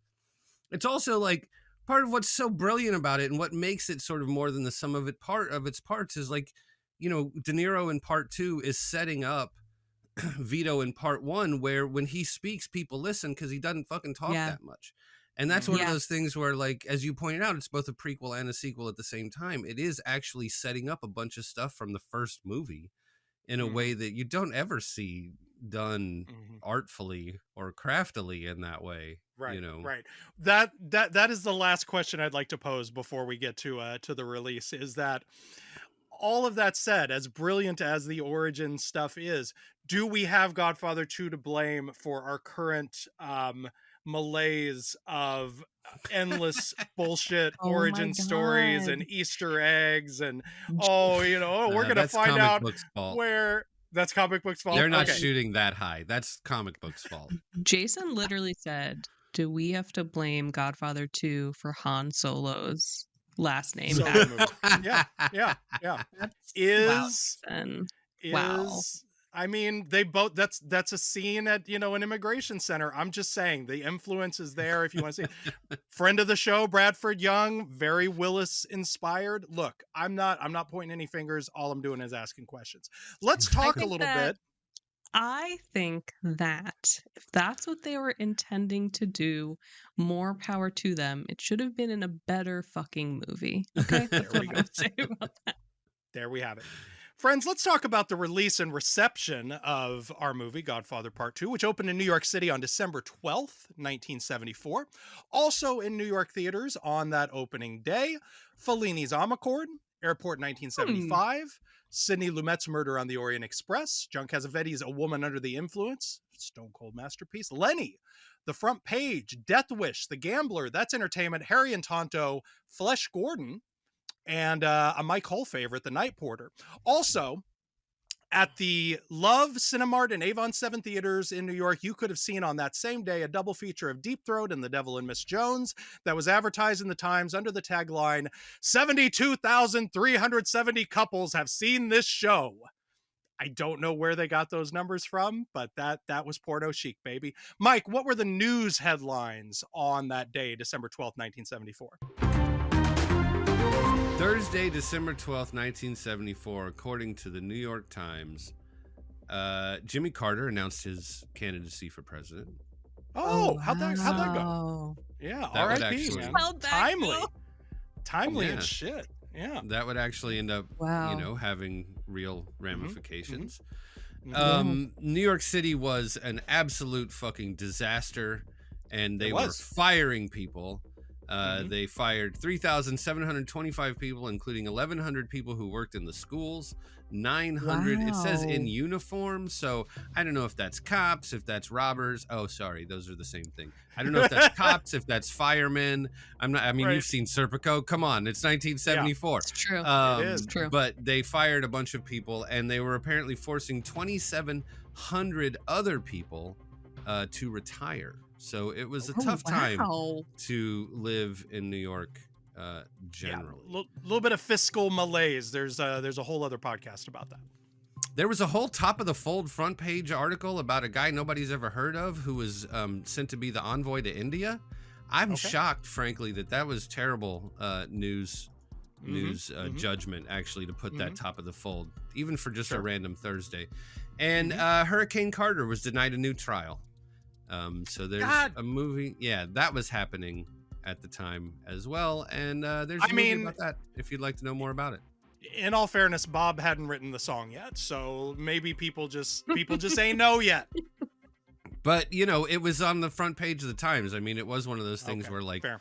it's also like part of what's so brilliant about it and what makes it sort of more than the sum of its parts is like, De Niro in part two is setting up Vito in part one, where when he speaks, people listen because he doesn't fucking talk Yeah, that much. And that's one of Mhm. yeah. those things where, like, as you pointed out, it's both a prequel and a sequel at the same time. It is actually setting up a bunch of stuff from the first movie in a way Mhm. that you don't ever see done Mhm. artfully or craftily in that way, Right, right. That is the last question I'd like to pose before we get to the release, is that all of that said, as brilliant as the origin stuff is, do we have Godfather 2 to blame for our current malaise of endless bullshit Oh my origin stories god. and Easter eggs and J we're gonna That's find comic out books' fault. where that's comic books fault? They're not Okay. Jason shooting that high. That's comic books' fault. Jason literally said, "Do we have to blame Godfather 2 for Han Solo's last name Solo backwards?" movie. Yeah, yeah, yeah. That's wow, Is Jason. Wow. is I mean, they both that's a scene at, an immigration center. I'm just saying the influence is there if you want to see. Friend of the show, Bradford Young, very Willis inspired. Look, I'm not pointing any fingers. All I'm doing is asking questions. Let's I talk a think little that bit. I think that if that's what they were intending to do, more power to them. It should have been in a better fucking movie. Okay? There That's what we I go. would say about that. There we have it. Friends, let's talk about the release and reception of our movie, Godfather Part 2, which opened in New York City on December 12th, 1974. Also in New York theaters on that opening day, Fellini's Amarcord, Airport Hmm. 1975, Sidney Lumet's Murder on the Orient Express, John Cassavetes' A Woman Under the Influence, stone cold masterpiece, Lenny, The Front Page, Death Wish, The Gambler, That's Entertainment, Harry and Tonto, Flesh Gordon, and a Mike Hull favorite, The Night Porter. Also, at the Love Cinemart and Avon 7 theaters in New York, you could have seen on that same day a double feature of Deep Throat and The Devil and Miss Jones that was advertised in the Times under the tagline, 72,370 couples have seen this show. I don't know where they got those numbers from, but that was Porno Chic, baby. Mike, what were the news headlines on that day, December 12th, 1974? Thursday, December 12th, 1974, according to the New York Times, Jimmy Carter announced his candidacy for president. Oh, Oh, how'd that go? wow. Yeah, That would R.I.P. actually- man. How'd that Timely, go? timely Yeah. and shit. Yeah. That would actually end up, Wow. having real ramifications. Yeah. New York City was an absolute fucking disaster, and they were was. firing people. They fired 3,725 people, including 1,100 people who worked in the schools. 900, it says in Wow. uniform, so I don't know if that's cops, if that's robbers. Oh, sorry, those are the same thing. I don't know if that's cops, if that's firemen. Right. You've seen Serpico. Come on, it's 1974. It's true. It is. It's true. But they fired a bunch of people, and they were apparently forcing 2,700 other people to retire. So it was a tough time Wow. to live in New York generally. Yeah, little bit of fiscal malaise. There's a whole other podcast about that. There was a whole top of the fold front page article about a guy nobody's ever heard of who was sent to be the envoy to India. I'm shocked, frankly, that was terrible news judgment, actually, to put that top of the fold, even for just a random Thursday. And Hurricane Carter was denied a new trial. So there's a movie. Yeah, that was happening at the time as well. And there's a movie about that if you'd like to know more about it. In all fairness, Bob hadn't written the song yet, so maybe people just ain't know yet. But, it was on the front page of the Times. I mean, it was one of those things where, like, fair.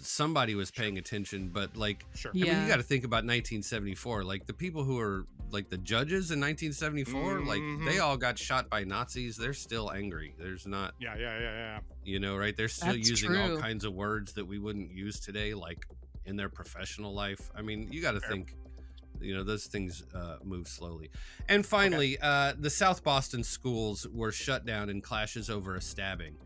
Somebody was paying attention, but, like, Sure. I mean, Yeah. you got to think about 1974. Like, the people who are, like, the judges in 1974, like, they all got shot by Nazis. They're still angry. There's not, Yeah. right? They're still That's using all true. kinds of words that we wouldn't use today, like, in their professional life. I mean, you got to think, those things move slowly. And finally, the South Boston schools were shut down in clashes over a stabbing.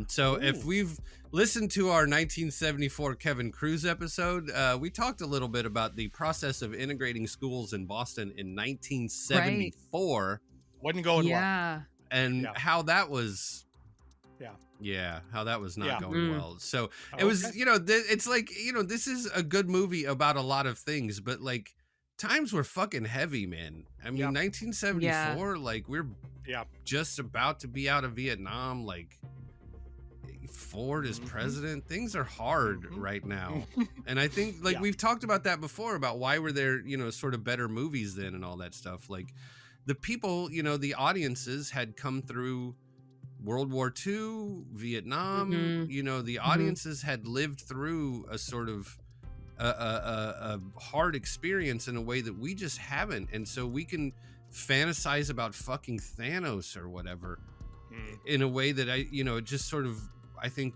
So if we've listened to our 1974 Kevin Cruz episode, we talked a little bit about the process of integrating schools in Boston in 1974. Wasn't going well. Yeah. And how that was... how that was not Yeah. going well. So it was, it's like, this is a good movie about a lot of things, but like times were fucking heavy, man. I mean, 1974, like we're just about to be out of Vietnam, like Ford is president. Things are hard right now. And I think like we've talked about that before, about why were there, sort of better movies then and all that stuff. Like the people, the audiences had come through World War II, Vietnam, the audiences had lived through a sort of a hard experience in a way that we just haven't. And so we can fantasize about fucking Thanos or whatever in a way that it just sort of, I think,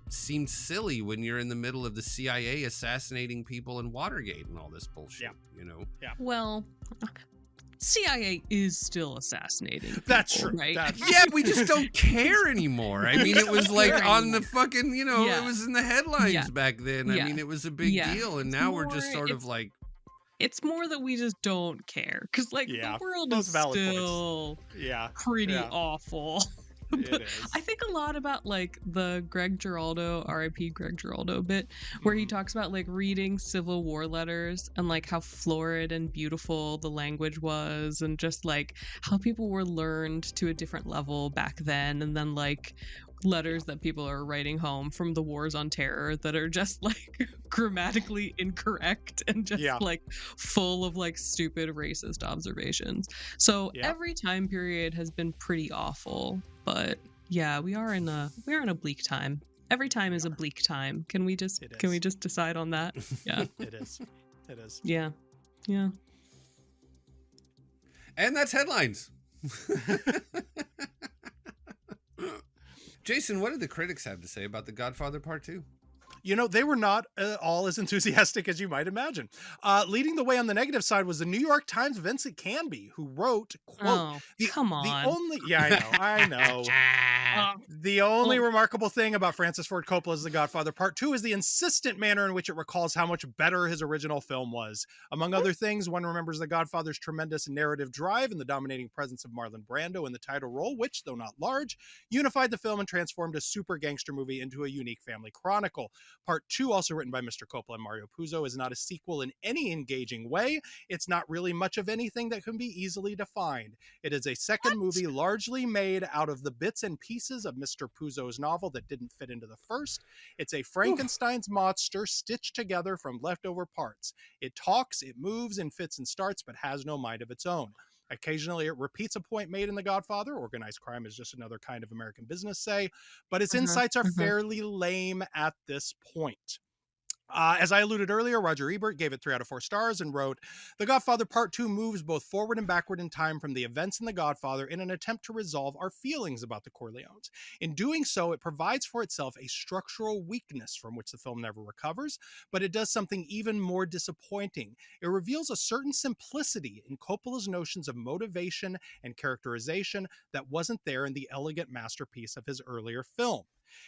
seems silly when you're in the middle of the CIA assassinating people in Watergate and all this bullshit, Well, CIA is still assassinating people, That's true. right? Yeah, we just don't care anymore. I mean, it was like on the fucking, it was in the headlines back then. I mean, it was a big deal. And now we're just sort of like... It's more that we just don't care. Because, like, the world is still pretty awful. It is. I think a lot about like the Greg Giraldo, R.I.P. Greg Giraldo bit, where he talks about like reading Civil War letters and like how florid and beautiful the language was, and just like how people were learned to a different level back then, and then like letters that people are writing home from the wars on terror that are just like grammatically incorrect and just like full of like stupid racist observations. So every time period has been pretty awful, but we are in a bleak time. Every time is a bleak time. Can we just decide on that? Yeah. It is. Yeah. And that's headlines. Jason, what did the critics have to say about The Godfather Part 2? They were not all as enthusiastic as you might imagine. Leading the way on the negative side was the New York Times' Vincent Canby, who wrote, quote, come on. The only, I know. The only remarkable thing about Francis Ford Coppola's The Godfather Part 2 is the insistent manner in which it recalls how much better his original film was. Among other things, one remembers The Godfather's tremendous narrative drive and the dominating presence of Marlon Brando in the title role, which, though not large, unified the film and transformed a super gangster movie into a unique family chronicle. Part 2, also written by Mr. Coppola and Mario Puzo, is not a sequel in any engaging way. It's not really much of anything that can be easily defined. It is a second movie largely made out of the bits and pieces of Mr. Puzo's novel that didn't fit into the first. It's a Frankenstein's monster stitched together from leftover parts. It talks, it moves, and fits and starts, but has no mind of its own. Occasionally, it repeats a point made in The Godfather. Organized crime is just another kind of American business, say, but its insights are fairly lame at this point. As I alluded earlier, Roger Ebert gave it 3 out of 4 stars and wrote, "The Godfather Part 2 moves both forward and backward in time from the events in The Godfather in an attempt to resolve our feelings about the Corleones. In doing so, it provides for itself a structural weakness from which the film never recovers, but it does something even more disappointing. It reveals a certain simplicity in Coppola's notions of motivation and characterization that wasn't there in the elegant masterpiece of his earlier film."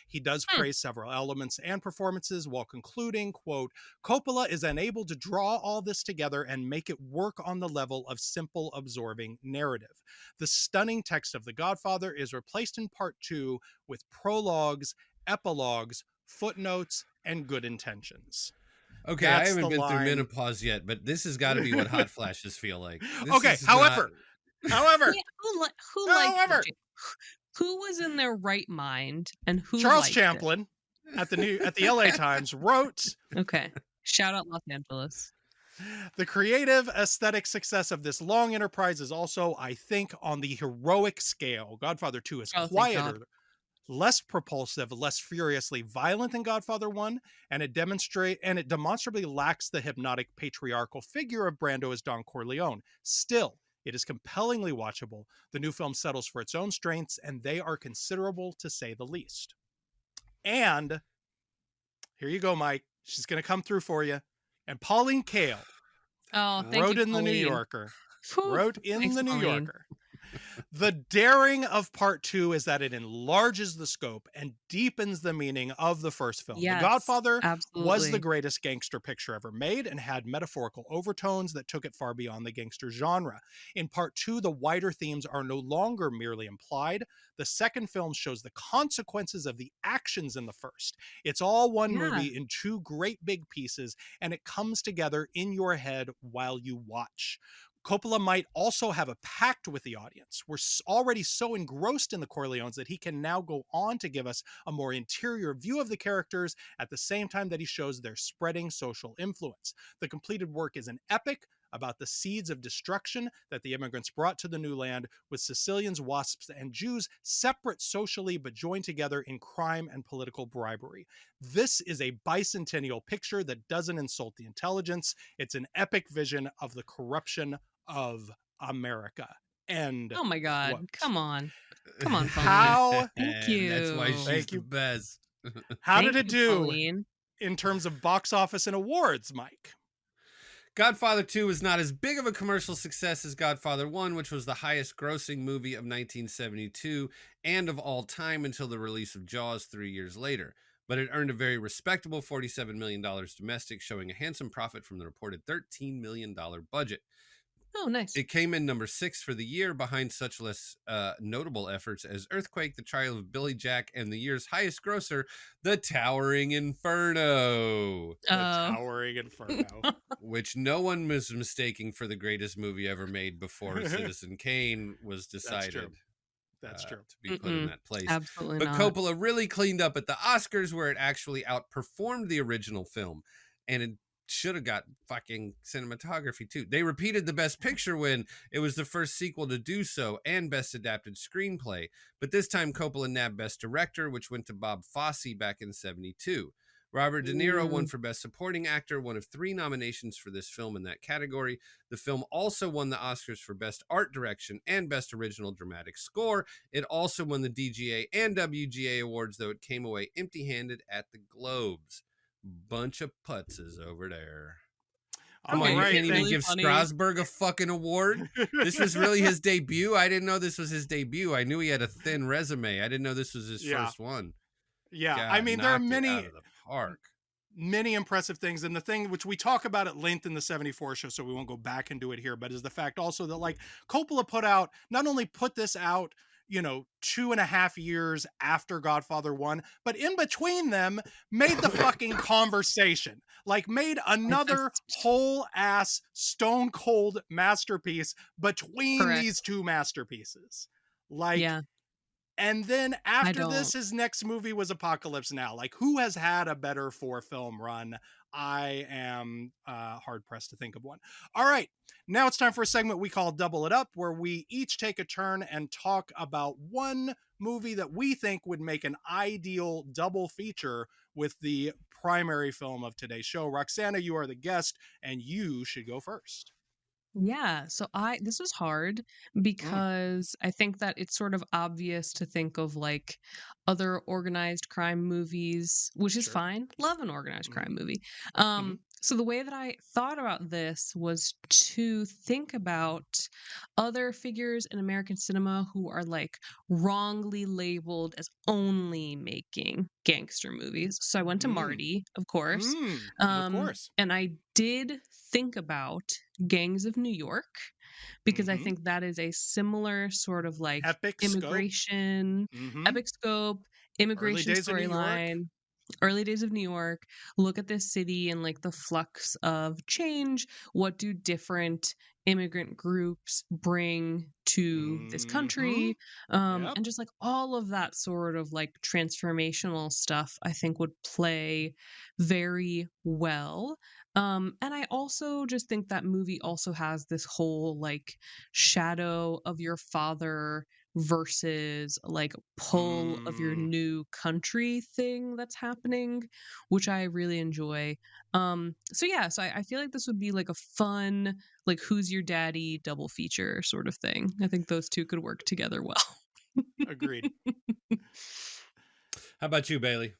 He does praise several elements and performances while concluding, quote, "Coppola is unable to draw all this together and make it work on the level of simple, absorbing narrative. The stunning text of The Godfather is replaced in Part 2 with prologues, epilogues, footnotes, and good intentions." Okay, I haven't been through menopause yet, but this has got to be what hot flashes feel like. Okay, however, who was in their right mind and who Charles liked Champlin at the LA Times wrote, Okay, shout out Los Angeles. "The creative aesthetic success of this long enterprise is also, I think, on the heroic scale. Godfather 2 is quieter, less propulsive, less furiously violent than Godfather 1, and it demonstrably lacks the hypnotic patriarchal figure of Brando as Don Corleone. Still, it is compellingly watchable. The new film settles for its own strengths, and they are considerable to say the least." And here you go, Mike. She's going to come through for you. And Pauline Kael wrote in The New Yorker. "The daring of Part 2 is that it enlarges the scope and deepens the meaning of the first film. Yes, The Godfather absolutely. was the greatest gangster picture ever made and had metaphorical overtones that took it far beyond the gangster genre. In Part 2, the wider themes are no longer merely implied. The second film shows the consequences of the actions in the first. It's all one movie in 2 great big pieces, and it comes together in your head while you watch. Coppola might also have a pact with the audience. We're already so engrossed in the Corleones that he can now go on to give us a more interior view of the characters at the same time that he shows their spreading social influence. The completed work is an epic about the seeds of destruction that the immigrants brought to the new land, with Sicilians, wasps, and Jews separate socially but joined together in crime and political bribery. This is a bicentennial picture that doesn't insult the intelligence. It's an epic vision of the corruption of America." End Oh my God. quote. Come on, Pauline. How? Thank you. That's why she's the best. How did it do Pauline, in terms of box office and awards, Mike? Godfather 2 was not as big of a commercial success as Godfather 1, which was the highest grossing movie of 1972 and of all time until the release of Jaws 3 years later. But it earned a very respectable $47 million domestic, showing a handsome profit from the reported $13 million budget. Oh, nice. It came in number 6 for the year, behind such less notable efforts as Earthquake, The Trial of Billy Jack, and the year's highest grosser, The Towering Inferno. Towering Inferno. Which no one was mistaking for the greatest movie ever made before Citizen Kane was decided. That's true. To be put in that place. Absolutely but not. Coppola really cleaned up at the Oscars, where it actually outperformed the original film. And it should have got fucking cinematography too. They repeated the Best Picture win. It was the first sequel to do so, and Best Adapted Screenplay. But this time Coppola nabbed Best Director, which went to Bob Fosse back in '72. Robert De Niro won for Best Supporting Actor, one of 3 nominations for this film in that category. The film also won the Oscars for Best Art Direction and Best Original Dramatic Score. It also won the DGA and WGA awards, though it came away empty-handed at the Globes. Bunch of putzes over there. Come on, you can't even give Strasberg a fucking award? This was really his debut? I didn't know this was his debut. I knew he had a thin resume. I didn't know this was his first one. Yeah, God, I mean, there are many out of the park. Many impressive things, and the thing which we talk about at length in the 74 show, so we won't go back and do it here, but is the fact also that, like, Coppola not only put this out, 2.5 years after Godfather 1, but in between them made the fucking conversation. Like, made It another just whole ass stone cold masterpiece between correct. these two masterpieces. Like, Yeah, and then I after don't. this, his next movie was Apocalypse Now. Like, who has had a better 4-film run? I am hard pressed to think of one. All right, now it's time for a segment we call Double It Up, where we each take a turn and talk about one movie that we think would make an ideal double feature with the primary film of today's show. Roxana, you are the guest, and you should go first. Yeah, so I this was hard Mm, because I think that it's sort of obvious to think of like other organized crime movies, which is sure. fine. Love an organized Hmm. crime movie. Hmm. So the way that I thought about this was to think about other figures in American cinema who are like wrongly labeled as only making gangster movies. So I went to Mm, Marty, of course. of course. And I did think about Gangs of New York because I Hmm. think that is a similar sort of like Epic scope. immigration, Hmm. epic scope, Early immigration days of New York. storyline, early days of New York. Look at this city and like the flux of change. What do different immigrant groups bring to this Hmm. country? Yep. And just like all of that sort of like transformational stuff, I think would play very well. And I also just think that movie also has this whole like shadow of your father versus like pull of your Mm, new country thing that's happening, which I really enjoy. So yeah, so I feel like this would be like a fun, like who's your daddy double feature sort of thing. I think those two could work together well. agreed. How about you, Bailey?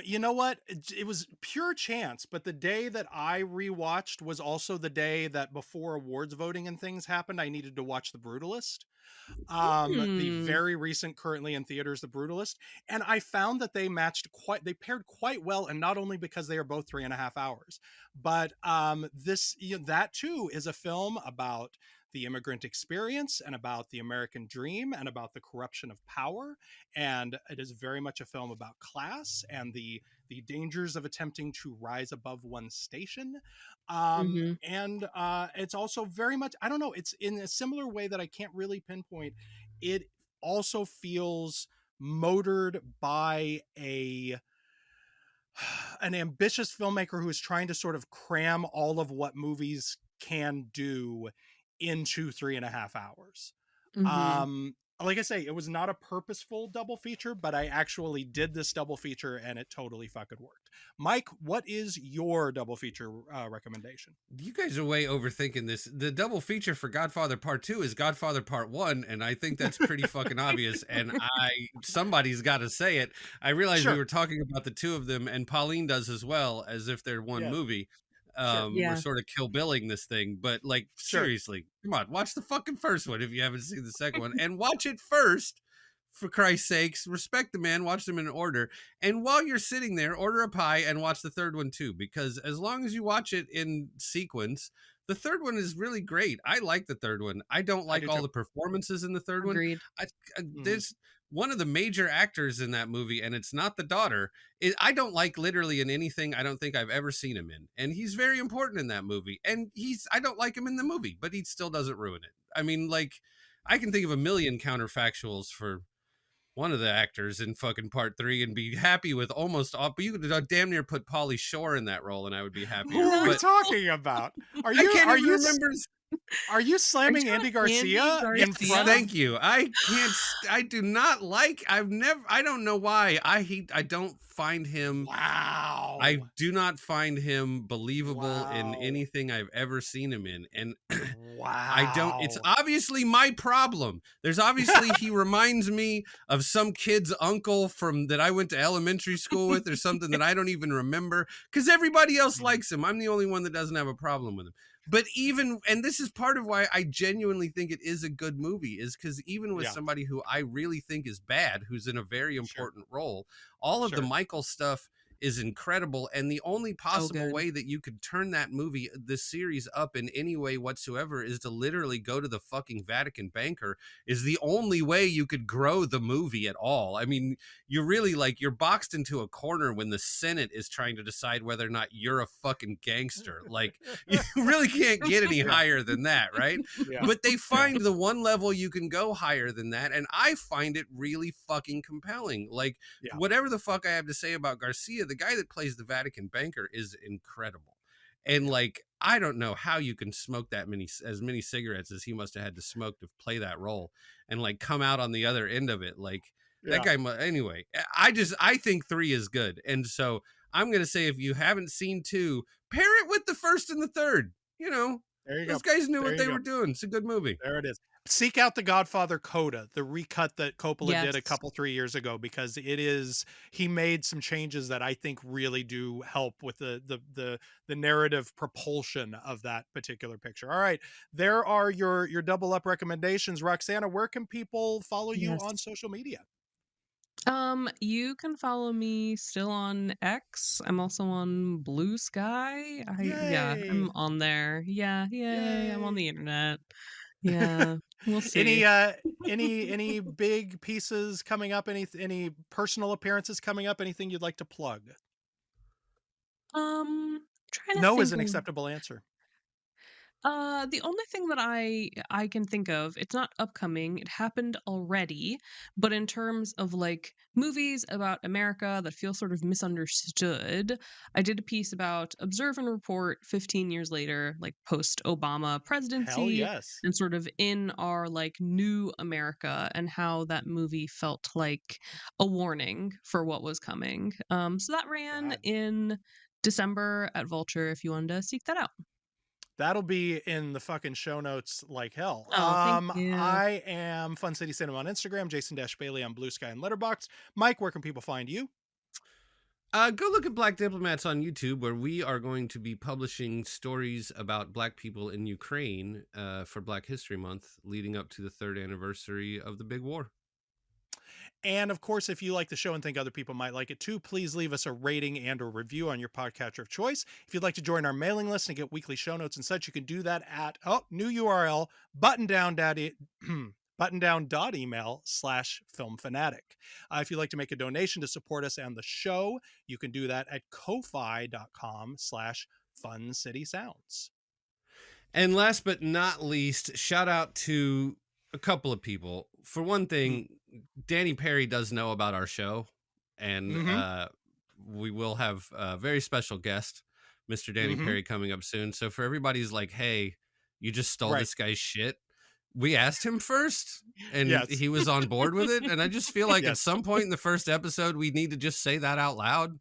You know what? It was pure chance, but the day that I rewatched was also the day that before awards voting and things happened, I needed to watch The Brutalist. The Hmm. very recent, currently in theaters, The Brutalist, and I found that they paired quite well, and not only because they are both 3.5 hours, but that too is a film about the immigrant experience and about the American dream and about the corruption of power, and it is very much a film about class and the dangers of attempting to rise above one's station. Mhm. And It's also very much, I don't know, it's in a similar way that I can't really pinpoint. It also feels motored by an ambitious filmmaker who is trying to sort of cram all of what movies can do into 3.5 hours. Mhm. Like I say, it was not a purposeful double feature, but I actually did this double feature and it totally fucking worked. Mike, what is your double feature recommendation? You guys are way overthinking this. The double feature for Godfather Part 2 is Godfather Part 1, and I think that's pretty fucking obvious, and somebody's got to say it. I realized we Sure. were talking about the two of them, and Pauline does as well, as if they're one Yeah. movie. Sure. We're Yeah. sort of kill billing this thing, but like Sure. seriously, come on, watch the fucking first one if you haven't seen the second one, and watch it first. For Christ's sakes, respect the man, watch them in order. And while you're sitting there, order a pie and watch the third one too, because as long as you watch it in sequence, the third one is really great. I like the third one. I don't I do like all too. the performances in the third one. Agreed. Mhm. There's one of the major actors in that movie, and it's not the daughter. I don't like literally in anything I don't think I've ever seen him in. And he's very important in that movie. And I don't like him in the movie, but he still doesn't ruin it. I mean, like, I can think of a million counterfactuals for one of the actors in fucking part 3 and be happy with almost all, but you could damn near put Pauly Shore in that role and I would be happier. Who are we But talking about? Are I you can't are even you remember. are you Are you slamming talking Andy about Andy Garcia in Yes, front Garcia? of? thank you. I can't. I do not like. I don't know why. I don't find him. I Wow. do not find him believable in Wow. anything I've ever seen him in, and I don't. It's Wow. obviously my problem. There's obviously he reminds me of some kid's uncle from that I went to elementary school with, or something that I don't even remember. Because everybody else Mhm. likes him. I'm the only one that doesn't have a problem with him. But even, and this is part of why I genuinely think it is a good movie, is because even with Yeah. somebody who I really think is bad, who's in a very Sure. important role, all of the Sure. Michael stuff is incredible. And the only So possible good. way that you could turn that movie, this series, up in any way whatsoever is to literally go to the fucking Vatican banker. Is the only way you could grow the movie at all. I mean, you're really like, you're boxed into a corner when the Senate is trying to decide whether or not you're a fucking gangster. Like, you really can't get any Yeah. higher than that, right? Yeah. But they find the one level you can go higher than that, and I find it really fucking compelling. Like, Yeah. whatever the fuck I have to say about Garcia, the guy that plays the Vatican banker is incredible. And like, I don't know how you can smoke as many cigarettes as he must have had to smoke to play that role and like come out on the other end of it. Like, that guy, anyway, I think 3 is good. And so I'm going to say, if you haven't seen 2, pair it with the first and the third. You know, There you those go. guys knew There what you they go. were doing. It's a good movie. There it is. Seek out the Godfather Coda, the recut that Coppola did a Yes. couple 3 years ago, because he made some changes that I think really do help with the narrative propulsion of that particular picture. All right, there are your double up recommendations. Roxana, where can people follow you Yes. on social media? You can follow me still on X. I'm also on Blue Sky. Yeah, Yay! I'm on there. Yeah, yay, I'm on Yay! the internet. Yeah, we'll see. Any big pieces coming up? Any personal appearances coming up? Anything you'd like to plug? Trying to No is think an of acceptable answer. the only thing that I can think of, it's not upcoming, it happened already, but in terms of like movies about America that feel sort of misunderstood, I did a piece about Observe and Report 15 years later, like post Obama Hell presidency, yes. and sort of in our like new America and how that movie felt like a warning for what was coming. So that ran God. in December at Vulture if you wanted to seek that out. That'll be in the fucking show notes like hell. Oh, thank you. I am Fun City Cinema on Instagram, Jason Bailey on Blue Sky and Letterboxd. Mike, where can people find you? Go look at Black Diplomats on YouTube, where we are going to be publishing stories about Black people in Ukraine for Black History Month, leading up to the 3rd anniversary of the big war. And of course, if you like the show and think other people might like it too, please leave us a rating and or review on your podcatcher of choice. If you'd like to join our mailing list and get weekly show notes and such, you can do that at new URL buttondown.email/filmfanatic. If you'd like to make a donation to support us and the show, you can do that at ko-fi.com/funcitysounds. And last but not least, shout out to a couple of people. For one thing, Danny Peary does know about our show, and we will have a very special guest, Mr. Danny Peary, coming up soon. So for everybody's like, hey, you just stole this guy's shit, we asked him first, and he was on board with it. And I just feel like at some point in the first episode, we need to just say that out loud.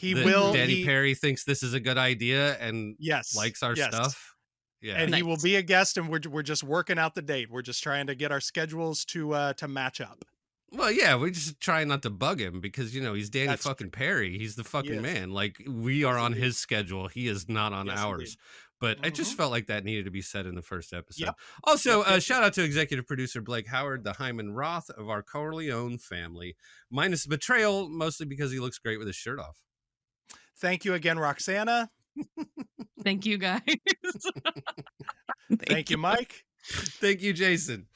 Danny Peary thinks this is a good idea and likes our stuff. Yeah. And he will be a guest, and we're just working out the date. We're just trying to get our schedules to match up. Well, yeah, we're just trying not to bug him because, you know, he's Danny fucking Peary. He's the fucking man. Like, we are on his schedule. He is not on ours. But I just felt like that needed to be said in the first episode. Also, shout out to executive producer Blake Howard, the Hyman Roth of our Corleone family, minus betrayal, mostly because he looks great with his shirt off. Thank you again, Roxana. Thank you, guys. Thank you, Mike. Thank you, Jason.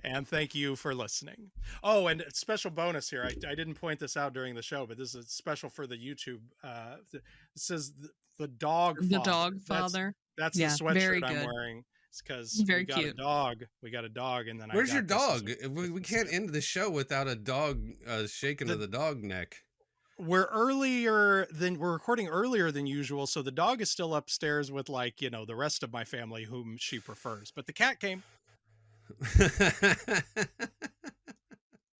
And thank you for listening. Oh, and a special bonus here. I didn't point this out during the show, but this is special for the YouTube. It says the dog father. The dog father. That's the sweatshirt I'm wearing. It's because we got cute. a dog. We got a dog, and then where's your dog? We can't end the show without a dog shaking of the dog neck. We're recording earlier than usual, so the dog is still upstairs with, like, you know, the rest of my family whom she prefers. But the cat came.